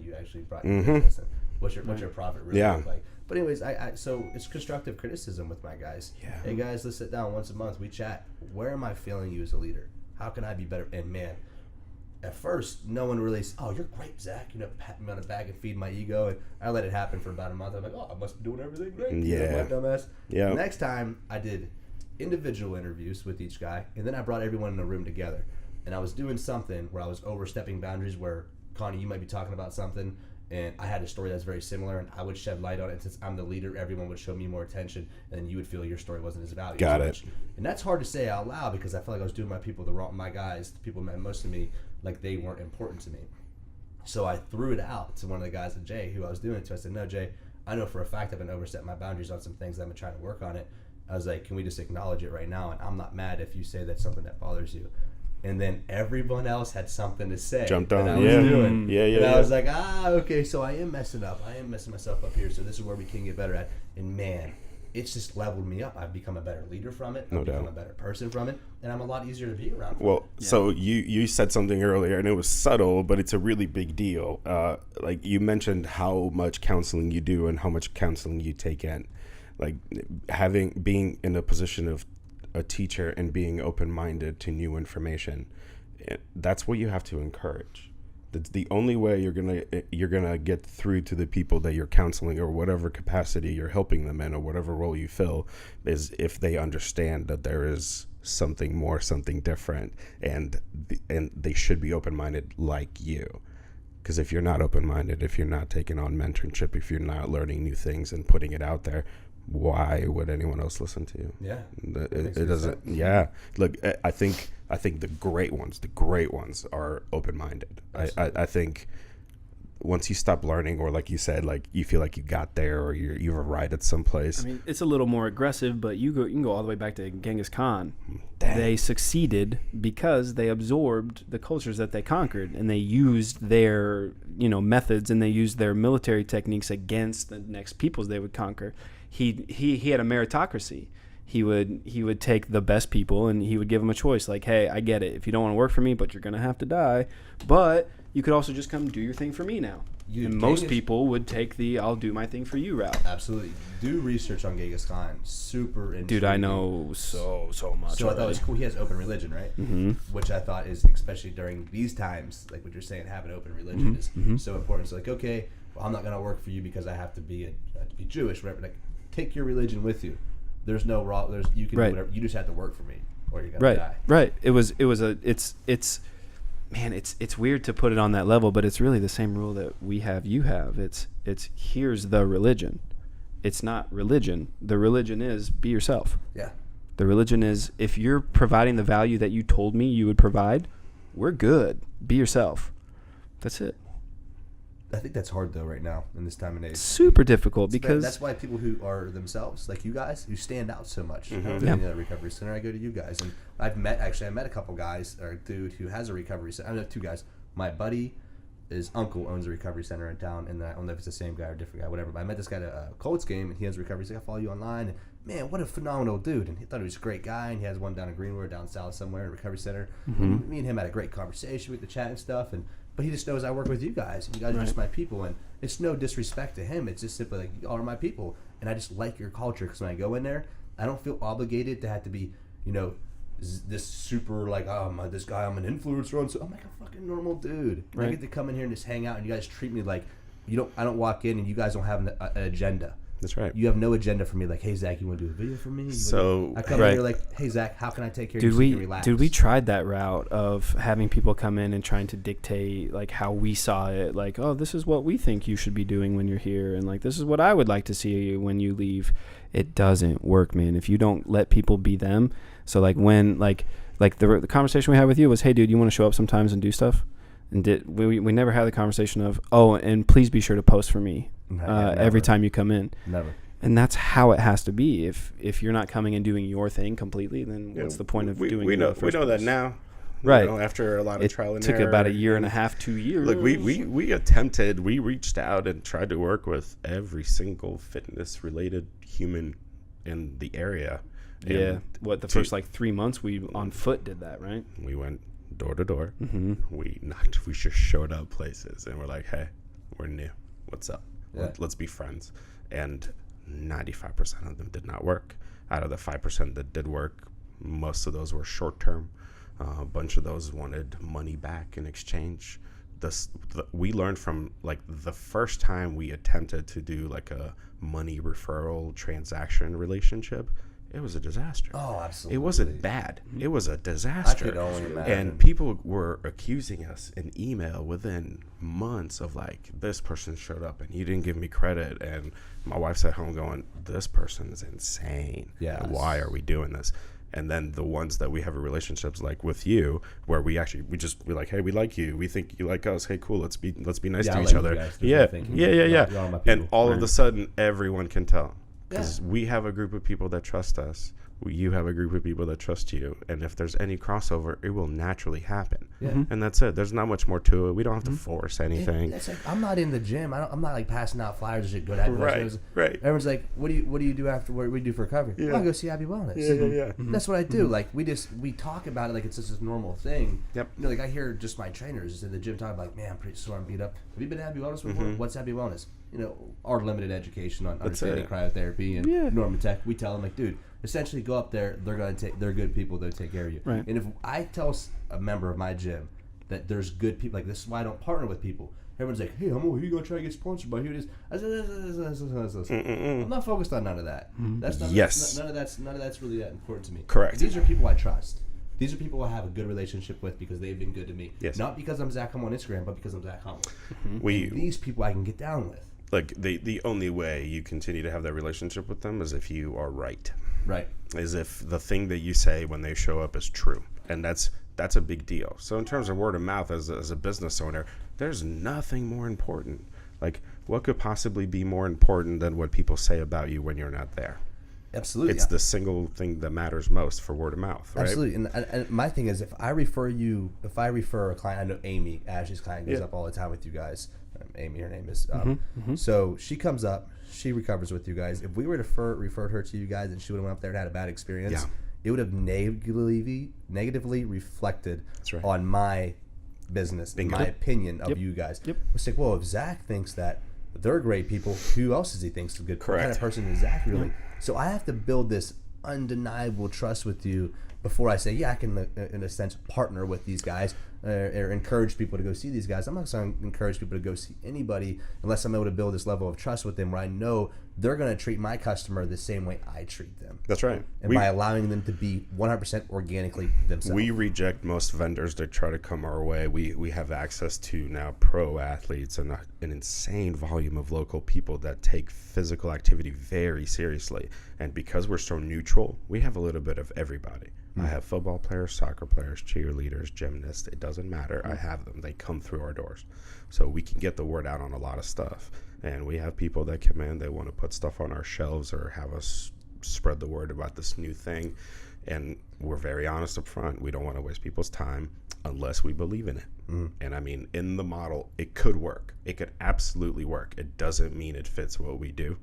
you actually brought in business? And what's your profit really look like? But anyways, so it's constructive criticism with my guys. Yeah. Hey guys, let's sit down once a month. We chat. Where am I failing you as a leader? How can I be better? And man, at first, no one really said, oh, you're great, Zach. You know, pat me on the back and feed my ego. And I let it happen for about a month. I'm like, oh, I must be doing everything great. Yeah. My dumbass. Yeah. Next time, I did individual interviews with each guy, and then I brought everyone in a room together. And I was doing something where I was overstepping boundaries where, Connie, you might be talking about something, and I had a story that's very similar, and I would shed light on it. And since I'm the leader, everyone would show me more attention, and then you would feel your story wasn't as valuable. Got it. And that's hard to say out loud, because I felt like I was doing my guys, the people who met most of me, like they weren't important to me. So I threw it out to one of the guys, Jay, who I was doing it to. I said, no, Jay, I know for a fact I've been overstepping my boundaries on some things. I've been trying to work on it. I was like, can we just acknowledge it right now? And I'm not mad if you say that's something that bothers you. And then everyone else had something to say. Jumped on. I was doing. And I was like, okay, so I am messing up. I am messing myself up here. So this is where we can get better at. And man, it's just leveled me up. I've become a better leader from it. I've become a better person from it. And I'm a lot easier to be around. So you said something earlier, and it was subtle, but it's a really big deal. Like, you mentioned how much counseling you do and how much counseling you take in. Like, being in a position of a teacher and being open-minded to new information. That's what you have to encourage. That's the only way you're gonna get through to the people that you're counseling, or whatever capacity you're helping them in, or whatever role you fill, is if they understand that there is something more, something different, and they should be open-minded like you. Because if you're not open-minded, if you're not taking on mentorship, if you're not learning new things and putting it out there, why would anyone else listen to you? Yeah, it doesn't. Yeah, look, I think the great ones are open-minded. I think once you stop learning, or like you said, like you feel like you got there, or you've arrived at some place. I mean, it's a little more aggressive, but you can go all the way back to Genghis Khan. Dang. They succeeded because they absorbed the cultures that they conquered, and they used their methods, and they used their military techniques against the next peoples they would conquer. He had a meritocracy. He would take the best people, and he would give them a choice. Like, hey, I get it. If you don't want to work for me, but you're going to have to die, but you could also just come do your thing for me now. And most people would take the I'll do my thing for you route. Absolutely. Do research on Genghis Khan. Super interesting. Dude, I know so much. So I thought it was cool. He has open religion, right? Mm-hmm. Which I thought is, especially during these times, like what you're saying, having open religion is so important. So like, okay, well, I'm not going to work for you because I have to be Jewish, whatever. Like, take your religion with you. There's no raw. You can do whatever. You just have to work for me, or you're gonna die. Right. It's weird to put it on that level, but it's really the same rule that we have. You have. It's here's the religion. It's not religion. The religion is be yourself. Yeah. The religion is, if you're providing the value that you told me you would provide, we're good. Be yourself. That's it. I think that's hard though right now in this time and age. Super difficult because that's why people who are themselves, like you guys, who stand out so much. Mm-hmm. I go to the recovery center. I go to you guys, and I met a couple guys, or a dude who has a recovery center. I know two guys. My buddy, his uncle owns a recovery center in town, and I don't know if it's the same guy or a different guy, whatever. But I met this guy at a Colts game, and he has a recovery. He's like, I follow you online, and man, what a phenomenal dude! And he thought he was a great guy, and he has one down in Greenwood, down south somewhere, in a recovery center. And me and him had a great conversation with the chat and stuff, but he just knows I work with you guys. You guys are just my people, and it's no disrespect to him. It's just simply like, y'all are my people, and I just like your culture, because when I go in there, I don't feel obligated to have to be, this super like, this guy, I'm an influencer on. So I'm like a fucking normal dude. Right. I get to come in here and just hang out, and you guys treat me like I don't walk in and you guys don't have an agenda. That's right. You have no agenda for me. Like, hey Zach, you want to do a video for me? I come in here like, hey Zach, how can I take care of you so you can relax? Dude, we tried that route of having people come in and trying to dictate like how we saw it. Like, oh, this is what we think you should be doing when you're here, and like this is what I would like to see you when you leave. It doesn't work, man. If you don't let people be them. So like when like the conversation we had with you was, hey dude, you want to show up sometimes and do stuff? And we never had the conversation of, oh, and please be sure to post for me every time you come in. Never. And that's how it has to be. If you're not coming and doing your thing completely, then what's the point of doing it? We know that now. Right. After a lot of trial and error. It took about a year and a half, 2 years. Look, we reached out and tried to work with every single fitness-related human in the area. Yeah. The first 3 months we on foot did that, right? We went door to door. Mm-hmm. We just showed up places, and we're like, hey, we're new. What's up? Yeah. Let's be friends. And 95% of them did not work. Out of the 5% that did work, most of those were short term. A bunch of those wanted money back in exchange. We learned from the first time we attempted to do a money referral transaction relationship. It was a disaster. Oh, absolutely. It wasn't bad. It was a disaster. I could only imagine. And people were accusing us in email within months of this person showed up and you didn't give me credit. And my wife's at home going, this person is insane. Yeah. Why are we doing this? And then the ones that we have relationships with you, where we're like, hey, we like you. We think you like us. Hey, cool. Let's be nice to each other. Yeah. And all of a sudden, everyone can tell. Because we have a group of people that trust us. You have a group of people that trust you. And if there's any crossover, it will naturally happen. Yeah. And that's it. There's not much more to it. We don't have to force anything. I'm not in the gym. I'm not passing out flyers and shit. Good at Right. Everyone's like, what do you do after what do you do for recovery? Yeah. Well, I go see Happy Wellness. Yeah. That's what I do. We talk about it like it's just this normal thing. Yep. I hear just my trainers in the gym talking about, man, I'm pretty sore, I'm beat up. Have you been to Happy Wellness before? What's Happy Wellness? our limited education on understanding cryotherapy and Normatec, we tell them, like, dude, essentially go up there. They're good people. They'll take care of you. Right. And if I tell a member of my gym that there's good people, like, this is why I don't partner with people. Everyone's like, hey, who you gonna try to get sponsored by? Who it is? I'm not focused on none of that. That's not, none of that's really that important to me. Correct. These are people I trust. These are people I have a good relationship with because they've been good to me. Yes. Not because I'm Zach Homo on Instagram, but because I'm Zach Homo. These people I can get down with. Like, the only way you continue to have that relationship with them is if you are right. Right. Is if the thing that you say when they show up is true. And that's a big deal. So in terms of word of mouth as a business owner, there's nothing more important. Like, what could possibly be more important than what people say about you when you're not there? Absolutely. It's the single thing that matters most for word of mouth, right? Absolutely. And my thing is, if I refer a client, I know Amy, Ashley's client, goes up all the time with you guys. Amy, her name is. So she comes up, she recovers with you guys. If we were to refer her to you guys and she would have went up there and had a bad experience, it would have negatively reflected on my business, my opinion of you guys. It's like, well, if Zach thinks that they're great people, who else does he think is a good kind of person is Zach really? So I have to build this undeniable trust with you before I say, I can, in a sense, partner with these guys or encourage people to go see these guys. I'm not going to encourage people to go see anybody unless I'm able to build this level of trust with them where I know they're going to treat my customer the same way I treat them. That's right. And by allowing them to be 100% organically themselves. We reject most vendors that try to come our way. We have access to now pro athletes and an insane volume of local people that take physical activity very seriously. And because we're so neutral, we have a little bit of everybody. I have football players, soccer players, cheerleaders, gymnasts. It doesn't matter. I have them. They come through our doors. So we can get the word out on a lot of stuff. And we have people that come in, they want to put stuff on our shelves or have us spread the word about this new thing. And we're very honest up front. We don't want to waste people's time unless we believe in it. And I mean, in the model, it could work. It could absolutely work. It doesn't mean it fits what we do.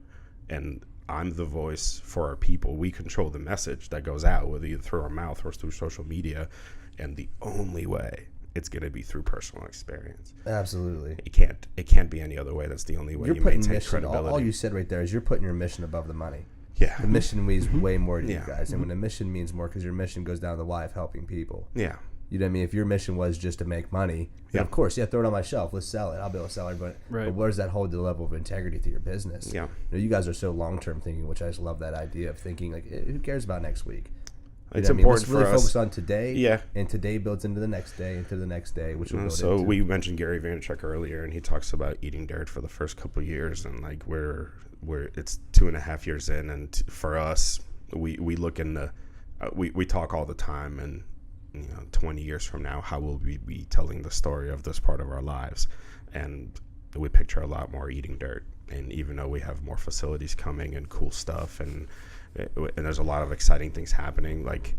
And I'm the voice for our people. We control the message that goes out, whether either through our mouth or through social media. And the only way it's going to be through personal experience. Absolutely. It can't be any other way. That's the only way you maintain credibility. All you said right there is you're putting your mission above the money. Yeah. The mission means way more to you guys. And when the mission means more, because your mission goes down the why of helping people. Yeah. You know what I mean? If your mission was just to make money, of course, throw it on my shelf. Let's sell it. I'll be able to sell it. But where does that hold the level of integrity to your business? Yeah. You guys are so long-term thinking, which I just love that idea of thinking, like, who cares about next week? It's important for us. Let's really focus on today. Yeah. And today builds into the next day, into the next day, which will build So into. we mentioned Gary Vaynerchuk earlier, and he talks about eating dirt for the first couple of years, and like we're it's 2.5 years in, and for us, we look in the we talk all the time, and 20 years from now, how will we be telling the story of this part of our lives? And we picture a lot more eating dirt. And even though we have more facilities coming and cool stuff, and there's a lot of exciting things happening, like,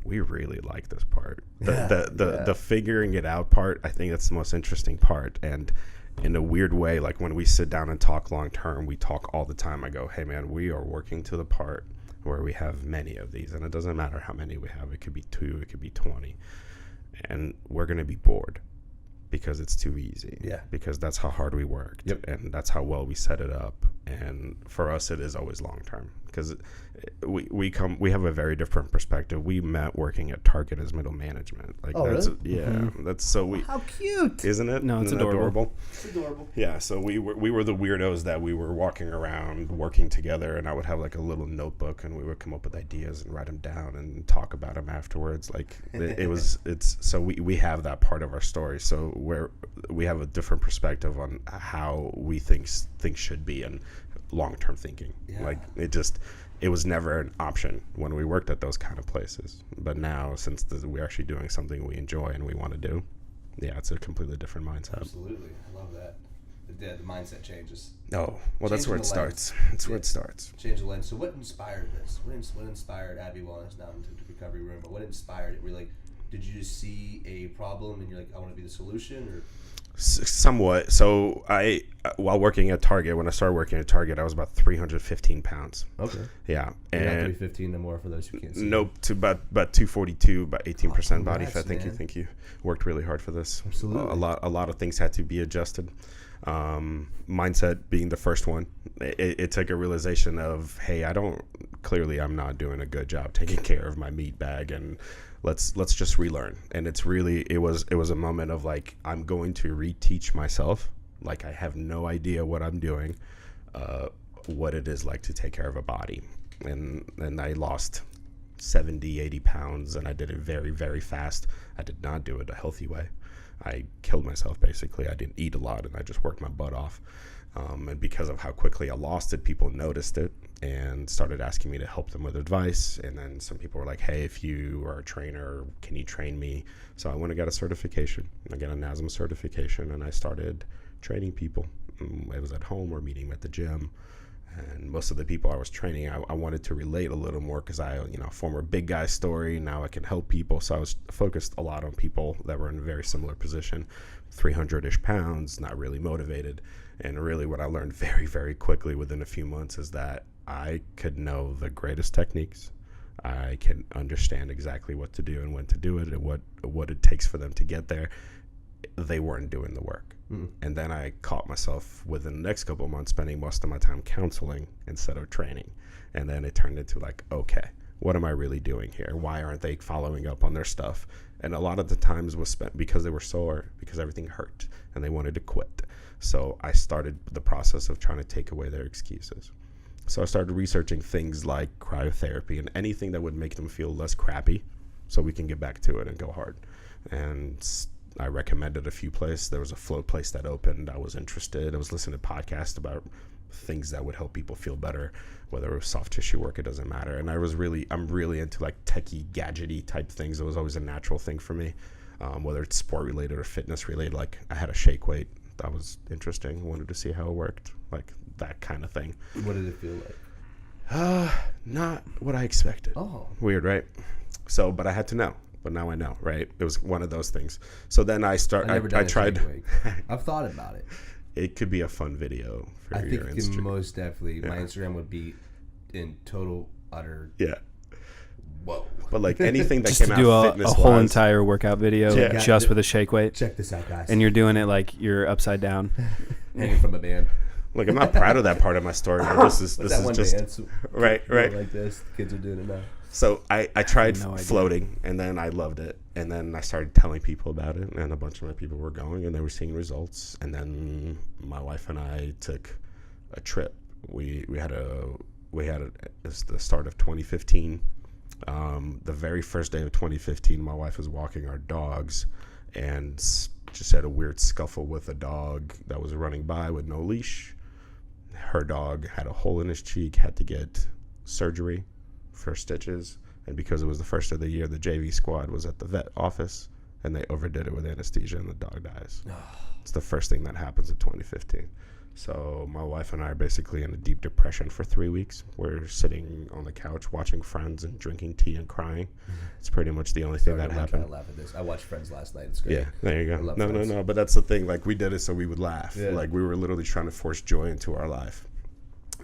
we really like this part. The figuring it out part, I think that's the most interesting part. And in a weird way, like when we sit down and talk long term, we talk all the time. I go, hey man, we are working to the part where we have many of these, and it doesn't matter how many we have. It could be 2, it could be 20, and we're going to be bored because it's too easy. Because that's how hard we worked, and that's how well we set it up. And for us, it is always long term, because we have a very different perspective. We met working at Target as middle management. Like, really? That's so how cute, isn't it? No, it's adorable. It's adorable. Yeah, so we were the weirdos that we were walking around working together, and I would have like a little notebook, and we would come up with ideas and write them down and talk about them afterwards. Like so we have that part of our story. So we have a different perspective on how we think things should be and long-term thinking. Like it was never an option when we worked at those kind of places. But now, since we're actually doing something we enjoy and we want to do, it's a completely different mindset. Absolutely. I love that. The mindset changes. Oh, well, that's where it starts. That's where it starts. Change the lens. So what inspired this? What inspired Abbey Wellness now into the recovery room? But what inspired it? Were you like, did you just see a problem and you're like, I want to be the solution? Or somewhat. So while working at Target, when I started working at Target, I was about 315 pounds. Okay. Yeah. And not 315 no more for those who can't see. Nope. To about 242, about 18% body fat. I think you worked really hard for this. Absolutely. A lot of things had to be adjusted. Mindset being the first one. It took a realization of, hey, I'm not doing a good job taking care of my meat bag, and let's just relearn. And it was a moment of like, I'm going to reteach myself. Like, I have no idea what I'm doing, what it is like to take care of a body. And I lost 70, 80 pounds, and I did it very, very fast. I did not do it a healthy way. I killed myself, basically. I didn't eat a lot, and I just worked my butt off. And because of how quickly I lost it, people noticed it and started asking me to help them with advice. And then some people were like, hey, if you are a trainer, can you train me? So I went and got a certification. I got a NASM certification, and I started training people. I was at home or meeting them at the gym. And most of the people I was training, I wanted to relate a little more because former big guy story. Now I can help people. So I was focused a lot on people that were in a very similar position, 300-ish pounds, not really motivated. And really what I learned very, very quickly within a few months is that I could know the greatest techniques. I can understand exactly what to do and when to do it and what it takes for them to get there. They weren't doing the work. And then I caught myself within the next couple of months spending most of my time counseling instead of training. And then it turned into like, okay, what am I really doing here? Why aren't they following up on their stuff? And a lot of the times was spent because they were sore, because everything hurt and they wanted to quit. So I started the process of trying to take away their excuses. So I started researching things like cryotherapy and anything that would make them feel less crappy so we can get back to it and go hard. And I recommended a few places. There was a float place that opened. I was interested. I was listening to podcasts about things that would help people feel better, whether it was soft tissue work, it doesn't matter. And I'm really into like techie, gadgety type things. It was always a natural thing for me, whether it's sport related or fitness related. Like I had a shake weight. That was interesting. Wanted to see how it worked, like that kind of thing. What did it feel like? Not what I expected. Oh. Weird, right? So, but I had to know. But now I know, right? It was one of those things. So then I tried. I've thought about it. It could be a fun video for your Instagram. I think most definitely. Yeah. My Instagram would be in total, utter. Yeah. Whoa. But like anything that just came to do out a whole entire workout video just with a shake weight. Check this out, guys. And you're doing it like you're upside down. Hanging from a band. Look, I'm not proud of that part of my story. But this is just dance, right. Like this, the kids are doing it now. So I tried floating, and then I loved it. And then I started telling people about it, and a bunch of my people were going, and they were seeing results. And then my wife and I took a trip. We had it's the start of 2015. The very first day of 2015, my wife was walking our dogs, and just had a weird scuffle with a dog that was running by with no leash. Her dog had a hole in his cheek, had to get surgery for stitches, and because it was the first of the year, the JV squad was at the vet office and they overdid it with anesthesia and the dog dies. It's the first thing that happens in 2015. So my wife and I are basically in a deep depression for 3 weeks. We're sitting on the couch watching Friends and drinking tea and crying. It's pretty much the only thing that happened. I'm trying to laugh at this. I watched Friends last night. It's great. Yeah, there you go. No, but that's the thing. Like, we did it so we would laugh. Yeah. Like, we were literally trying to force joy into our life.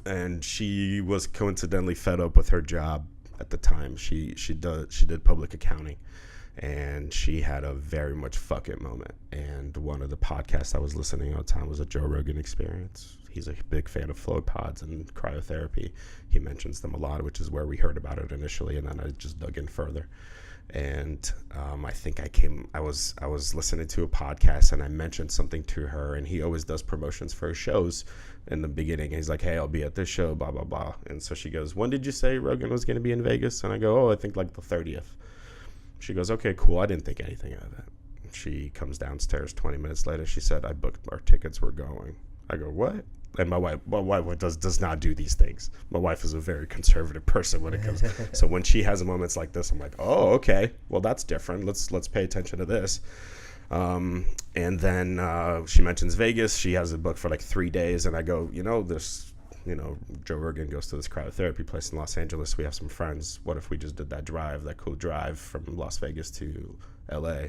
And she was coincidentally fed up with her job at the time. She did public accounting, and she had a very much fuck it moment. And one of the podcasts I was listening all the time was a Joe Rogan Experience. He's a big fan of float pods and cryotherapy. He mentions them a lot, which is where we heard about it initially, and then I just dug in further. And I think I was listening to a podcast, and I mentioned something to her, and he always does promotions for his shows in the beginning. He's like, hey, I'll be at this show, blah, blah, blah. And so she goes, when did you say Rogan was going to be in Vegas? And I go, I think like the 30th. She goes, okay, cool. I didn't think anything of that. She comes downstairs 20 minutes later. She said, I booked our tickets. We're going. I go, what? And my wife does not do these things. My wife is a very conservative person when it comes. So when she has moments like this, I'm like, oh, okay, well, that's different. Let's pay attention to this. And then she mentions Vegas. She has a book for like 3 days, and I go, Joe Rogan goes to this cryotherapy place in Los Angeles. We have some friends. What if we just did that cool drive from Las Vegas to LA?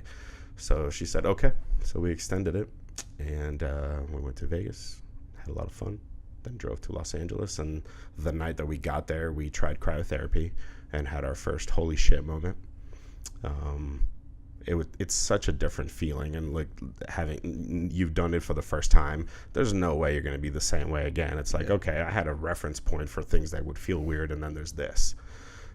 So she said, okay. So we extended it, and we went to Vegas. Had a lot of fun, then drove to Los Angeles, and the night that we got there, we tried cryotherapy and had our first holy shit moment. it's such a different feeling. And like you've done it for the first time, there's no way you're going to be the same way again. It's like, okay, I had a reference point for things that would feel weird, and then there's this.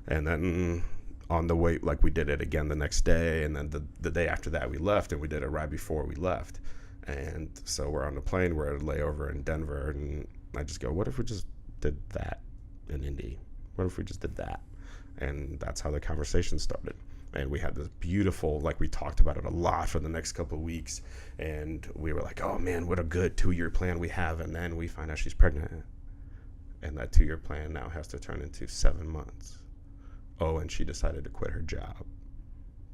And then on the way, like we did it again the next day, and then the day after that we left, and we did it right before we left. And so we're on the plane, we're at a layover in Denver, and I just go, what if we just did that in Indy? What if we just did that? And that's how the conversation started. And we had this beautiful, like we talked about it a lot for the next couple of weeks, and we were like, oh man, what a good 2-year plan we have. And then we find out she's pregnant, and that 2-year plan now has to turn into 7 months. Oh, and she decided to quit her job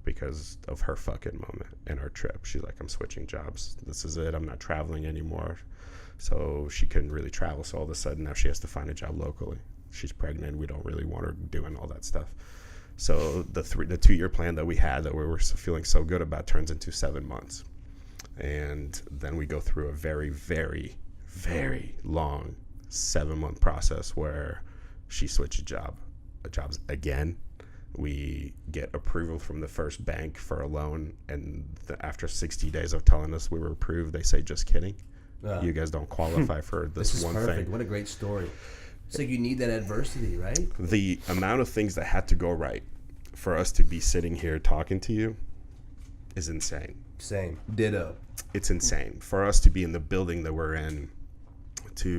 because of her fucking moment and her trip. She's like, I'm switching jobs. This is it. I'm not traveling anymore. So she couldn't really travel. So all of a sudden now she has to find a job locally. She's pregnant. We don't really want her doing all that stuff. So the 2-year plan that we had that we were feeling so good about turns into 7 months. And then we go through a very, very, very long 7-month process where she switches jobs again. We get approval from the first bank for a loan, and after 60 days of telling us we were approved, they say, just kidding. You guys don't qualify for this one perfect. thing. What a great story. It's like you need that adversity, right? The amount of things that had to go right for us to be sitting here talking to you is insane. Same. Ditto. It's insane. For us to be in the building that we're in,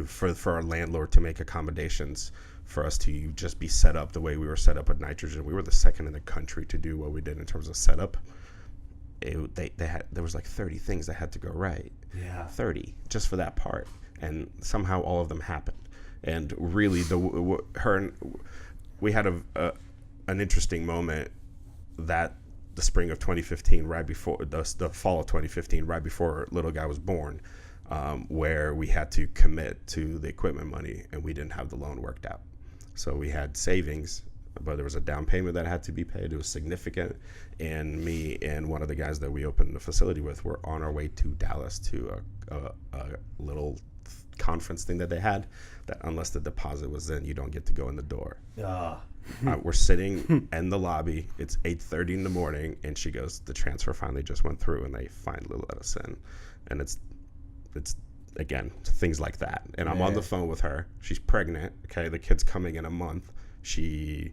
for our landlord to make accommodations, for us to just be set up the way we were set up with nitrogen. We were the second in the country to do what we did in terms of setup. There was like 30 things that had to go right. Yeah. 30 just for that part. And somehow all of them happened. And really we had an interesting moment that the spring of 2015, right before the fall of 2015, right before little guy was born, where we had to commit to the equipment money, and we didn't have the loan worked out. So we had savings, but there was a down payment that had to be paid. It was significant. And me and one of the guys that we opened the facility with were on our way to Dallas to a little conference thing that they had, that unless the deposit was in, you don't get to go in the door. We're sitting in the lobby. It's 8:30 in the morning, and she goes, the transfer finally just went through, and they finally let us in. And it's again, things like that. And I'm on the phone with her. She's pregnant. Okay, the kid's coming in a month. She's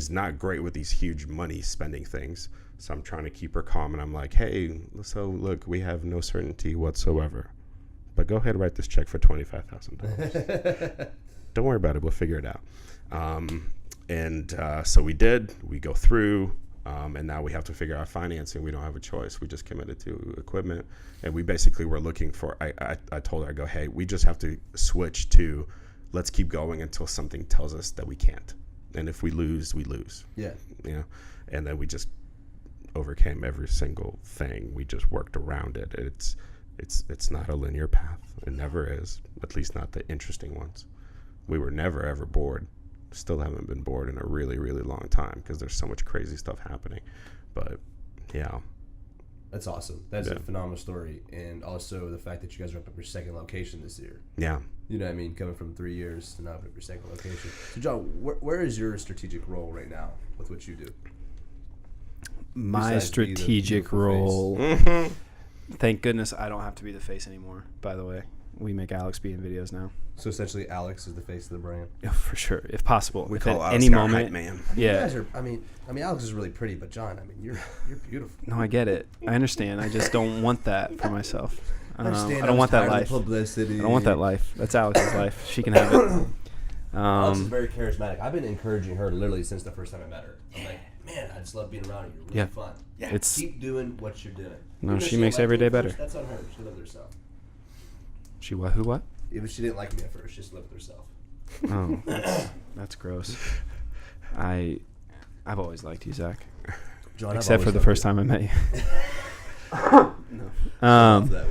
not great with these huge money spending things. So I'm trying to keep her calm, and I'm like, hey, so look, we have no certainty whatsoever, but go ahead and write this check for $25,000. Don't worry about it. We'll figure it out. So we did. We go through, and now we have to figure out financing. We don't have a choice. We just committed to equipment, and we basically were looking for. I told her, I go, hey, we just have to switch to, let's keep going until something tells us that we can't, and if we lose, we lose. Yeah, you know, and then we just overcame every single thing. We just worked around it. It's not a linear path. It never is. At least not the interesting ones. We were never ever bored. Still haven't been bored in a really, really long time because there's so much crazy stuff happening. But yeah, that's awesome. That's a phenomenal story, and also the fact that you guys are up at your second location this year. Yeah, you know what I mean, coming from 3 years to now up at your second location. So John, where is your strategic role right now with what you do? My strategic role. Thank goodness I don't have to be the face anymore, by the way. We make Alex be in videos now. So essentially Alex is the face of the brand? Yeah, for sure, if possible. We if call at Alex any moment, hype man. You guys are, I mean Alex is really pretty, but John, I mean you're beautiful. No, I get it. I understand. I just don't want that for myself. I don't want that life. Publicity. I don't want that life. That's Alex's life. She can have it. Alex is very charismatic. I've been encouraging her literally since the first time I met her. I'm like, man, I just love being around you. You're really fun. Yeah, keep doing what you're doing. No, she makes every day better. That's on her. She loves herself. She what? Who what? Even she didn't like me at first. She just lived with herself. Oh, that's gross. I've always liked you, Zach. John, except for the first time I met you. No. That way.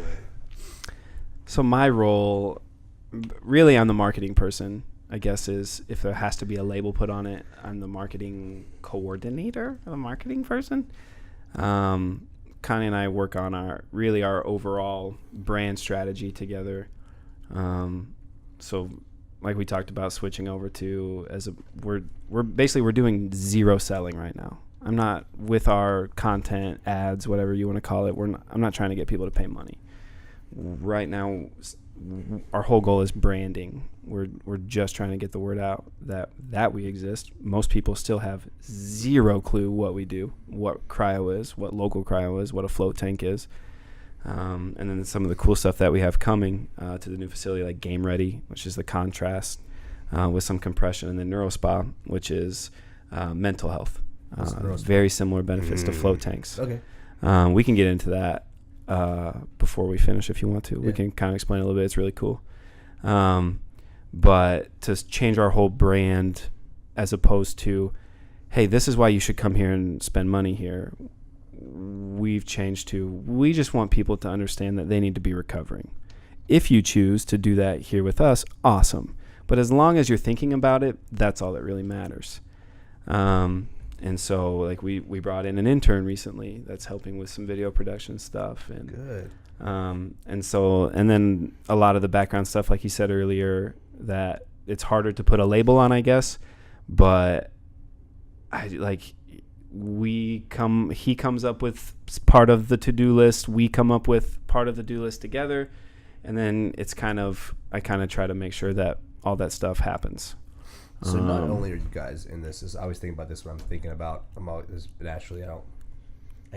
So my role, really, I'm the marketing person. I guess is if there has to be a label put on it, I'm the marketing coordinator, the marketing person. Connie and I work on our overall brand strategy together. So like we talked about switching over to we're doing zero selling right now. I'm not with our content, ads, whatever you want to call it. I'm not trying to get people to pay money. Right now, our whole goal is branding. We're just trying to get the word out that we exist. Most people still have zero clue what we do, what cryo is, what local cryo is, what a float tank is. And then some of the cool stuff that we have coming to the new facility, like Game Ready, which is the contrast with some compression, and then NeuroSpa, which is mental health. Very similar benefits to float tanks. Okay. We can get into that before we finish if you want to. Yeah. We can kind of explain a little bit. It's really cool. But to change our whole brand as opposed to, hey, this is why you should come here and spend money here, we've changed to, we just want people to understand that they need to be recovering. If you choose to do that here with us, awesome. But as long as you're thinking about it, that's all that really matters. And so, like, we brought in an intern recently that's helping with some video production stuff. And good. And then a lot of the background stuff, like you said earlier, that it's harder to put a label on, I guess. But he comes up with part of the to-do list. We come up with part of the to-do list together. And then I kind of try to make sure that all that stuff happens. So not only are you guys in this, I always think about this when I'm thinking about, I hate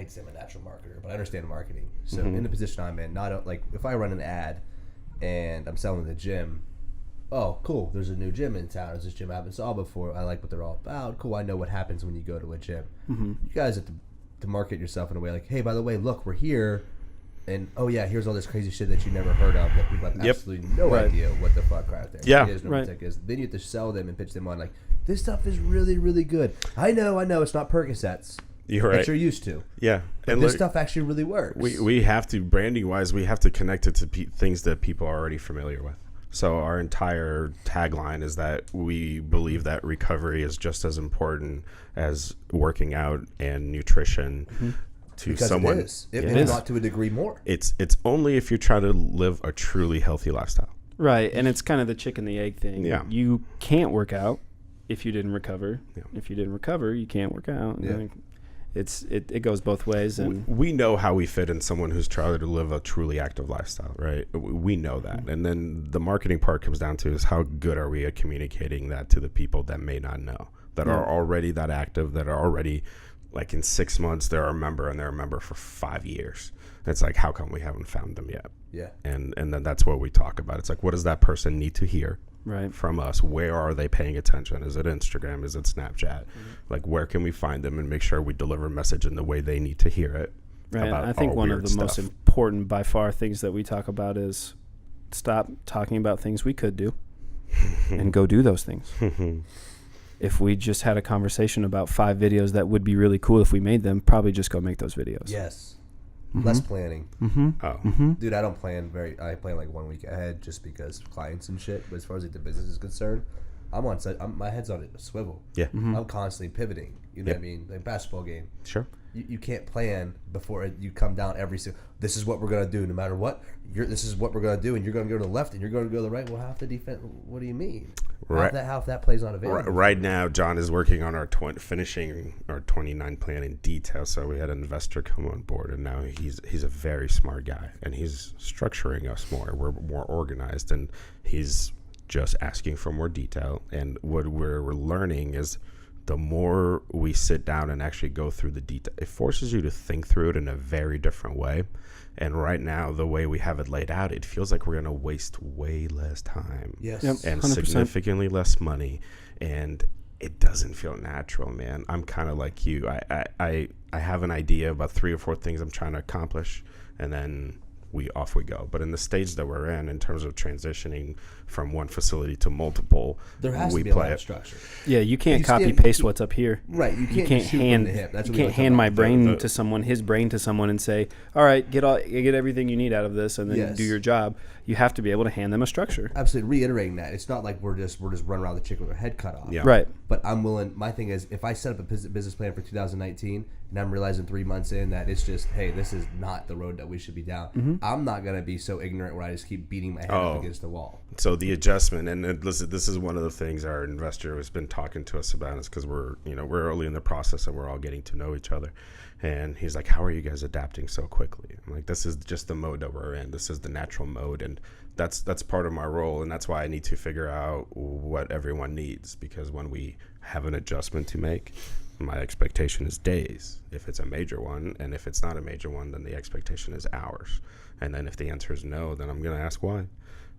to say I'm a natural marketer, but I understand marketing. So in the position I'm in, if I run an ad and I'm selling the gym, oh, cool, there's a new gym in town. There's this gym I haven't saw before. I like what they're all about. Cool, I know what happens when you go to a gym. You guys have to market yourself in a way like, hey, by the way, look, we're here. And, oh, yeah, here's all this crazy shit that you never heard of that people have absolutely no idea what the fuck Cryotherapy is, Normatec is. Then you have to sell them and pitch them on, like, this stuff is really, really good. I know, it's not Percocets. You're right. That you're used to. Yeah. But this stuff actually really works. We have to, branding-wise, we have to connect it to things that people are already familiar with. So our entire tagline is that we believe that recovery is just as important as working out and nutrition. Because someone, it is. It is not to a degree more. It's only if you're trying to live a truly healthy lifestyle. Right, and it's kind of the chicken and the egg thing. Yeah. You can't work out if you didn't recover. Yeah. If you didn't recover, you can't work out. Yeah. It goes both ways. And we know how we fit in someone who's trying to live a truly active lifestyle, right? We know that. And then the marketing part comes down to is how good are we at communicating that to the people that may not know, that are already that active, that are already, like, in 6 months, they're a member, and they're a member for 5 years. It's like, how come we haven't found them yet? Yeah. And then that's what we talk about. It's like, what does that person need to hear from us? Where are they paying attention? Is it Instagram? Is it Snapchat? Like, where can we find them and make sure we deliver a message in the way they need to hear it? Right. I think one of the most important, by far, things that we talk about is stop talking about things we could do and go do those things. If we just had a conversation about 5 videos that would be really cool if we made them, probably just go make those videos. Yes. Less planning. Dude, I don't plan I plan like 1 week ahead just because of clients and shit. But as far as like the business is concerned, I'm on set. My head's on a swivel. Yeah. I'm constantly pivoting. You know what I mean? Like basketball game. Sure. You can't plan before you come down every single. This is what we're gonna do, no matter what. This is what we're gonna do, and you're gonna go to the left, and you're gonna go to the right. Well, half the defense. What do you mean? Right. Half that play's not available. Right now, John is working on finishing our 29 plan in detail. So we had an investor come on board, and now he's a very smart guy, and he's structuring us more. We're more organized, and he's just asking for more detail. And what we're learning is, the more we sit down and actually go through the detail, it forces you to think through it in a very different way. And right now, the way we have it laid out, it feels like we're going to waste way less time. Yes. And 100%. significantly less money. And it doesn't feel natural, man. I'm kind of like you. I have an idea about 3 or 4 things I'm trying to accomplish, and then off we go. But in the stage that we're in terms of transitioning from one facility to multiple, there has to be a lot of structure. Yeah, you can't copy-paste what's up here. Right. You can't hand my brain to someone, his brain to someone, and say, all right, get everything you need out of this, and then do your job. You have to be able to hand them a structure. Absolutely. Reiterating that. It's not like we're just running around the chicken with our head cut off. Yeah. Right. But I'm willing. My thing is, if I set up a business plan for 2019 and I'm realizing 3 months in that it's just, hey, this is not the road that we should be down, I'm not going to be so ignorant where I just keep beating my head up against the wall. So the adjustment, and listen, this is one of the things our investor has been talking to us about, is because we're early in the process and we're all getting to know each other. And he's like, how are you guys adapting so quickly? I'm like, this is just the mode that we're in. This is the natural mode. And that's part of my role. And that's why I need to figure out what everyone needs, because when we have an adjustment to make, my expectation is days if it's a major one. And if it's not a major one, then the expectation is hours. And then if the answer is no, then I'm going to ask why.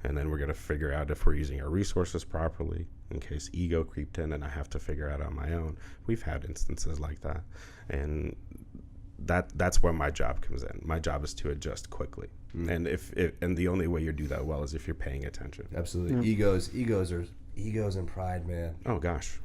And then we're going to figure out if we're using our resources properly, in case ego creeped in and I have to figure out on my own. We've had instances like that. And that's where my job comes in. My job is to adjust quickly. And and the only way you do that well is if you're paying attention. Absolutely. Egos and pride, man. Oh gosh.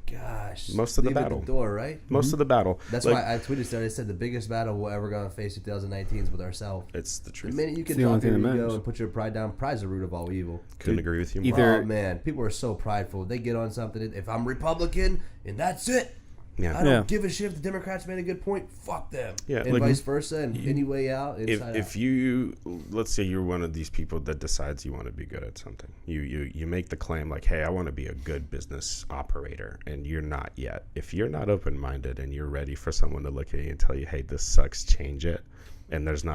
Most of the battle. At the door, right? Most of the battle. That's why I tweeted today. I said the biggest battle we're ever going to face in 2019 is with ourselves. It's the truth. The minute you can drop your ego and put your pride down, pride's the root of all evil. Couldn't agree with you more. Oh man, people are so prideful. They get on something. If I'm Republican and that's it. Yeah. I don't give a shit if the Democrats made a good point. Fuck them. Yeah, and vice versa, and any way out, inside if you, let's say you're one of these people that decides you want to be good at something. You make the claim like, hey, I want to be a good business operator, and you're not yet. If you're not open-minded and you're ready for someone to look at you and tell you, hey, this sucks, change it, and there's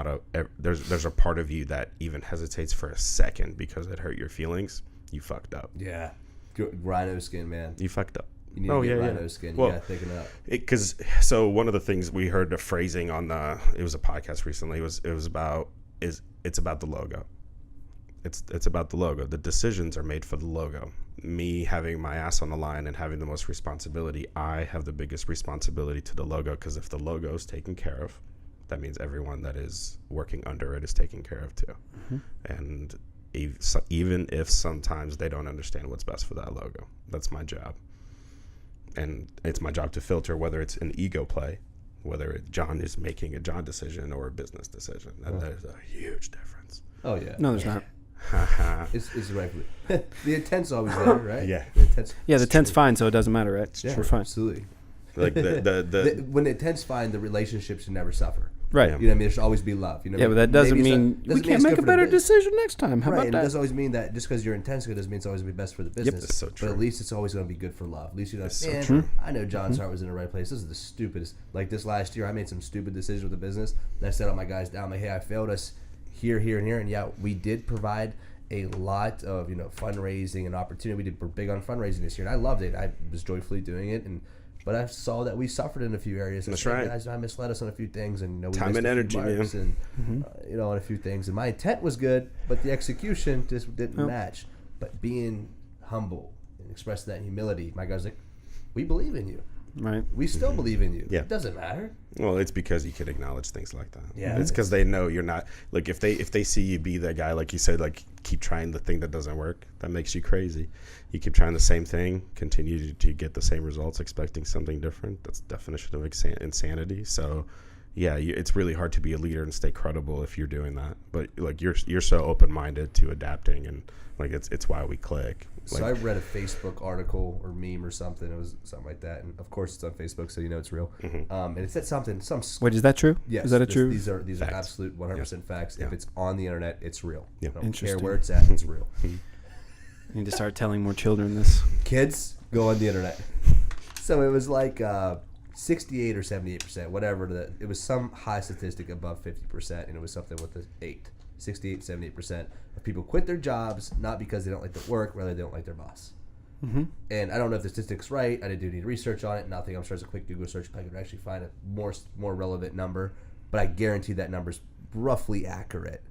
a part of you that even hesitates for a second because it hurt your feelings, you fucked up. Yeah. Rhino skin, man. You fucked up. You need to get rhino skin. You got to thicken it up. So one of the things we heard the phrasing on it was a podcast recently. It's about the logo. It's about the logo. The decisions are made for the logo. Me having my ass on the line and having the most responsibility, I have the biggest responsibility to the logo, because if the logo is taken care of, that means everyone that is working under it is taken care of too. And even if sometimes they don't understand what's best for that logo, that's my job. And it's my job to filter whether it's an ego play, whether John is making a John decision or a business decision. And there's a huge difference. Oh, yeah. No, there's not. It's right. The intent's always there, right? Yeah. The intent's fine, so it doesn't matter, right? Yeah, we're fine. Absolutely. Like when the intent's fine, the relationship should never suffer. Right. You know what I mean? There should always be love. You know. Yeah, but that doesn't mean we can't make a better decision next time. How about that? It doesn't always mean that just because your intent's good doesn't mean it's always going to be best for the business. Yep, that's so true. But at least it's always going to be good for love. At least you're like, so true. I know John's heart was in the right place. This is the stupidest. Like this last year, I made some stupid decisions with the business. And I set all my guys down. Like, hey, I failed us here, and here. And yeah, we did provide a lot of fundraising and opportunity. We're big on fundraising this year, and I loved it. I was joyfully doing it, but I saw that we suffered in a few areas. That's right. Guys, I misled us on a few things, and we time and energy, man. And on a few things. And my intent was good, but the execution just didn't match. But being humble and expressing that humility, my guys like, we believe in you. Right. We still believe in you. Yeah. It doesn't matter. Well, it's because you can acknowledge things like that. Yeah. It's because they know you're not, like, if they see you be that guy, like you said, like, keep trying the thing that doesn't work, that makes you crazy. You keep trying the same thing, continue to get the same results, expecting something different. That's the definition of insanity. So, yeah, it's really hard to be a leader and stay credible if you're doing that. But, like, you're so open-minded to adapting, and, like, it's why we click. So I read a Facebook article or meme or something. It was something like that, and of course it's on Facebook, so you know it's real. And it said something. Wait, is that true? Yes. Is that true? These are absolute 100% facts. Yeah. If it's on the internet, it's real. Yeah. I don't care where it's at. It's real. I need to start telling more children this. Kids, go on the internet. So it was like 68 or 78%, whatever. It was some high statistic above 50%, and it was something with the 68, 78% of people quit their jobs not because they don't like the work, rather they don't like their boss. And I don't know if the statistic's right. I didn't do any research on it. Nothing. I'm sure it's a quick Google search if I could actually find a more relevant number. But I guarantee that number's roughly accurate.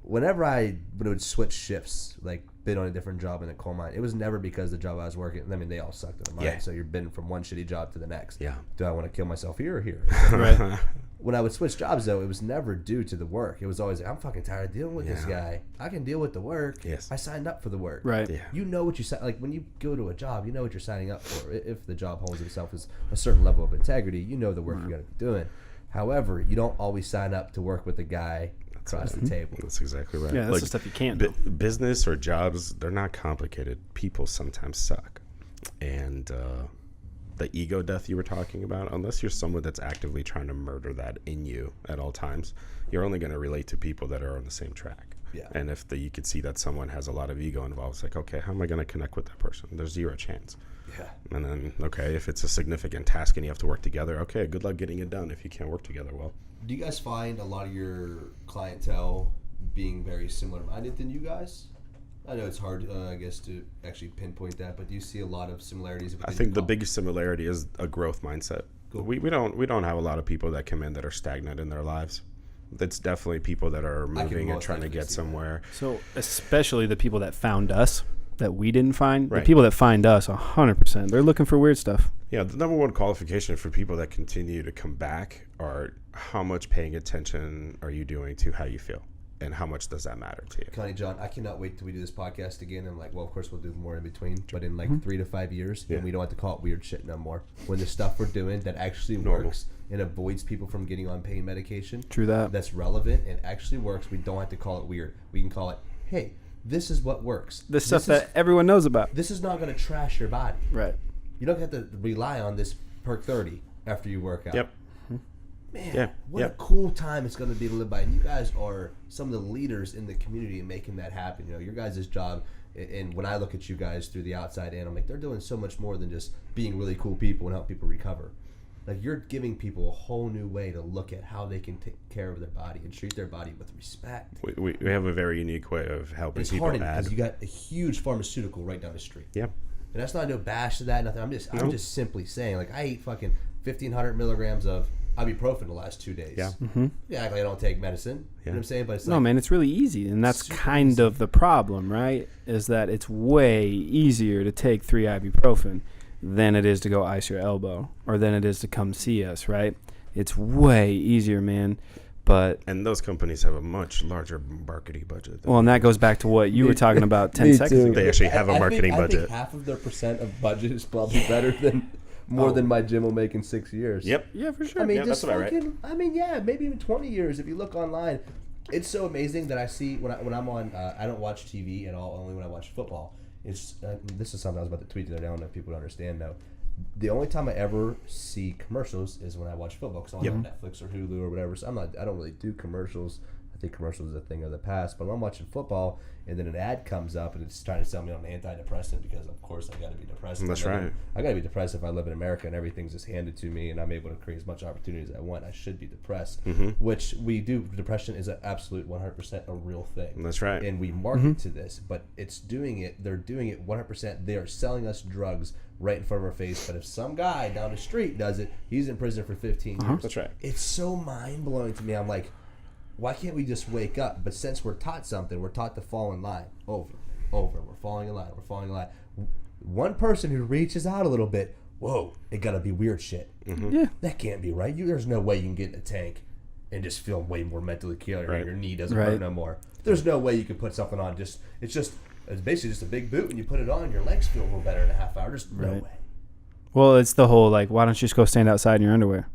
Whenever I would switch shifts, like been on a different job in the coal mine, it was never because the job I was working. I mean, they all sucked in the mine, so you're been from one shitty job to the next. Yeah. Do I want to kill myself here or here? Right. When I would switch jobs, though, it was never due to the work. It was always, I'm fucking tired of dealing with this guy. I can deal with the work. Yes. I signed up for the work. Right. Yeah. You know what you sign. Like when you go to a job, you know what you're signing up for. If the job holds itself as a certain level of integrity, you know the work you got to be doing. However, you don't always sign up to work with the guy across the table. That's exactly right. Yeah, that's the stuff you can't do. Business or jobs, they're not complicated. People sometimes suck. And the ego death you were talking about, unless you're someone that's actively trying to murder that in you at all times, you're only going to relate to people that are on the same track. Yeah. And if you could see that someone has a lot of ego involved, it's like, okay, how am I going to connect with that person? There's zero chance. Yeah. And then, okay, if it's a significant task and you have to work together, okay, good luck getting it done. If you can't work together, well. Do you guys find a lot of your clientele being very similar-minded than you guys? I know it's hard, I guess, to actually pinpoint that, but do you see a lot of similarities? I think the biggest similarity is a growth mindset. Cool. We don't have a lot of people that come in that are stagnant in their lives. It's definitely people that are moving and trying to get somewhere. So especially the people that found us that we didn't find. Right. The people that find us, 100%, they're looking for weird stuff. Yeah, the number one qualification for people that continue to come back are how much paying attention are you doing to how you feel, and how much does that matter to you. Connie, John, I cannot wait till we do this podcast again, and like, well, of course we'll do more in between, but in like 3 to 5 years, and we don't have to call it weird shit no more. When the stuff we're doing that actually works and avoids people from getting on pain medication, True that. that's relevant and actually works, we don't have to call it weird. We can call it, hey, this is what works. The stuff that everyone knows about. This is not going to trash your body. Right. You don't have to rely on this Perk 30 after you work out. Yep. Man, what a cool time it's going to be to live by. And you guys are some of the leaders in the community in making that happen. You know, your guys' job, and when I look at you guys through the outside in, I'm like, they're doing so much more than just being really cool people and help people recover. Like, you're giving people a whole new way to look at how they can take care of their body and treat their body with respect. We have a very unique way of helping people add. Because you got a huge pharmaceutical right down the street. Yeah. And that's not no bash to that, nothing. I'm just simply saying, like, I ate fucking 1,500 milligrams of ibuprofen the last 2 days. Yeah. Yeah, I don't take medicine. You know what I'm saying? But it's like, no, man, it's really easy. And that's kind of the problem, right? Is that it's way easier to take 3 ibuprofen than it is to go ice your elbow, or than it is to come see us, right? It's way easier, man. And those companies have a much larger marketing budget. Well, and that goes back to what you were talking about 10 seconds ago. They actually have a marketing budget. I think half of their percent of budget is probably better than than my gym will make in 6 years. Yep. Yeah, for sure. I mean, yeah, just that's about fucking, right. I mean, yeah, maybe even 20 years if you look online. It's so amazing that I see when I'm on. I don't watch TV at all. Only when I watch football. It's this is something I was about to tweet the other day. I don't know if people understand though. The only time I ever see commercials is when I watch football, because I'm on Netflix or Hulu or whatever. So I don't really do commercials. I think commercials is a thing of the past. But when I'm watching football and then an ad comes up and it's trying to sell me on an antidepressant, because of course I got to be depressed. That's right. I got to be depressed if I live in America and everything's just handed to me and I'm able to create as much opportunity as I want. I should be depressed, which we do. Depression is an absolute 100% a real thing. That's right. And we market to this, but it's doing it. They're doing it 100%. They are selling us drugs right in front of our face. But if some guy down the street does it, he's in prison for 15 years. That's right. It's so mind-blowing to me. I'm like, why can't we just wake up? But since we're taught something, we're taught to fall in line over. We're falling in line. One person who reaches out a little bit, whoa, it got to be weird shit. Yeah. That can't be right. There's no way you can get in a tank and just feel way more mentally clear. Right. Your knee doesn't hurt no more. There's no way you can put something on. It's basically just a big boot, and you put it on, and your legs feel a little better in a half hour. There's no way. Well, it's the whole, like, why don't you just go stand outside in your underwear?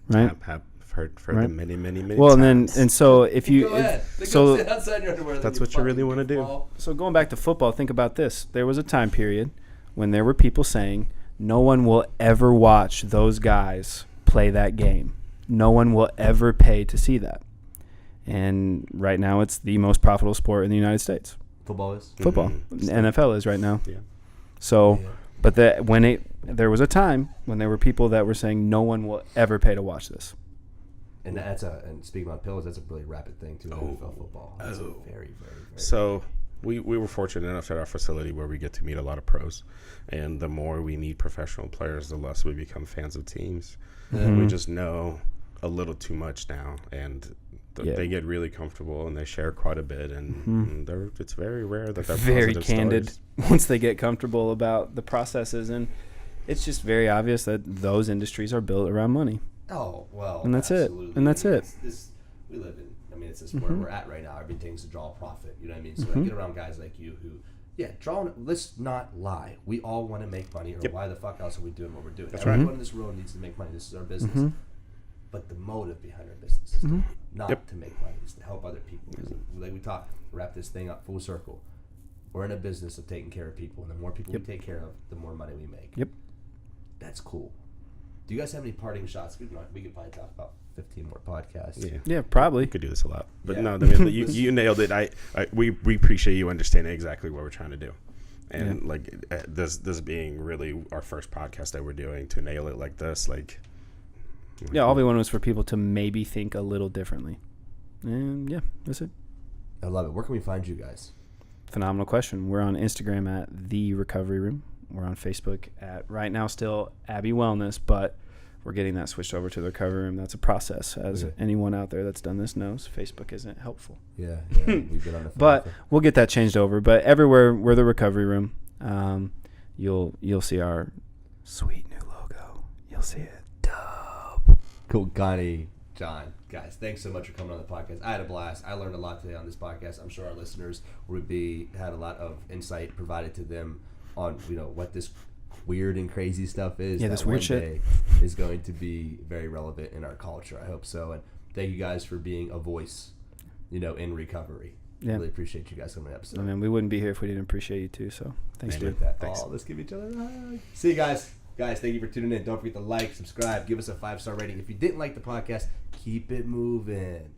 Right? I've heard them many well, times. and so if you... Go ahead. So stand outside in your underwear. That's what you really want to do. So going back to football, think about this. There was a time period when there were people saying, no one will ever watch those guys play that game. No one will ever pay to see that. And right now it's the most profitable sport in the United States. Football is? Football. NFL is right now. Yeah. So, but there was a time when there were people that were saying no one will ever pay to watch this. And and speaking about pillows, that's a really rapid thing too. NFL football. That's very, very, very. So we were fortunate enough at our facility where we get to meet a lot of pros, and the more we meet professional players, the less we become fans of teams. We just know a little too much now, and they get really comfortable and they share quite a bit, and it's very rare that they're very positive candid stories. once they get comfortable about the processes, and it's just very obvious that those industries are built around money. Oh, well, and that's absolutely. it. And that's it. We live in, it's just where we're at right now. Everything's to draw a profit. You know what I mean? So I get around guys like you who, let's not lie. We all want to make money, or why the fuck else are we doing what we're doing? That's Everyone in this world needs to make money. This is our business. But the motive behind our business is not to make money. It's to help other people. Like we talk, wrap this thing up full circle. We're in a business of taking care of people, and the more people we take care of, the more money we make. Yep. That's cool. Do you guys have any parting shots? We could probably talk about 15 more podcasts. Yeah, probably. We could do this a lot. But no, I mean, you nailed it. We appreciate you understanding exactly what we're trying to do. And like this being really our first podcast that we're doing, to nail it like this, like all we wanted was for people to maybe think a little differently. And that's it. I love it. Where can we find you guys? Phenomenal question. We're on Instagram at The Recovery Room. We're on Facebook at, right now, still Abby Wellness, but we're getting that switched over to The Recovery Room. That's a process. As anyone out there that's done this knows, Facebook isn't helpful. Yeah, we've been on the phone. But we'll get that changed over. But everywhere we're The Recovery Room. You'll see our sweet new logo. You'll see it. Dope. Cool. Connie, John, guys, thanks so much for coming on the podcast. I had a blast. I learned a lot today on this podcast. I'm sure our listeners had a lot of insight provided to them on what this weird and crazy stuff is. Yeah, this weird shit is going to be very relevant in our culture. I hope so. And thank you guys for being a voice, in recovery. Yeah. Really appreciate you guys coming on the episode. I mean, we wouldn't be here if we didn't appreciate you too. So thanks, dude. Thanks. Let's give each other a hug. See you guys. Guys, thank you for tuning in. Don't forget to like, subscribe, give us a 5-star rating. If you didn't like the podcast, keep it moving.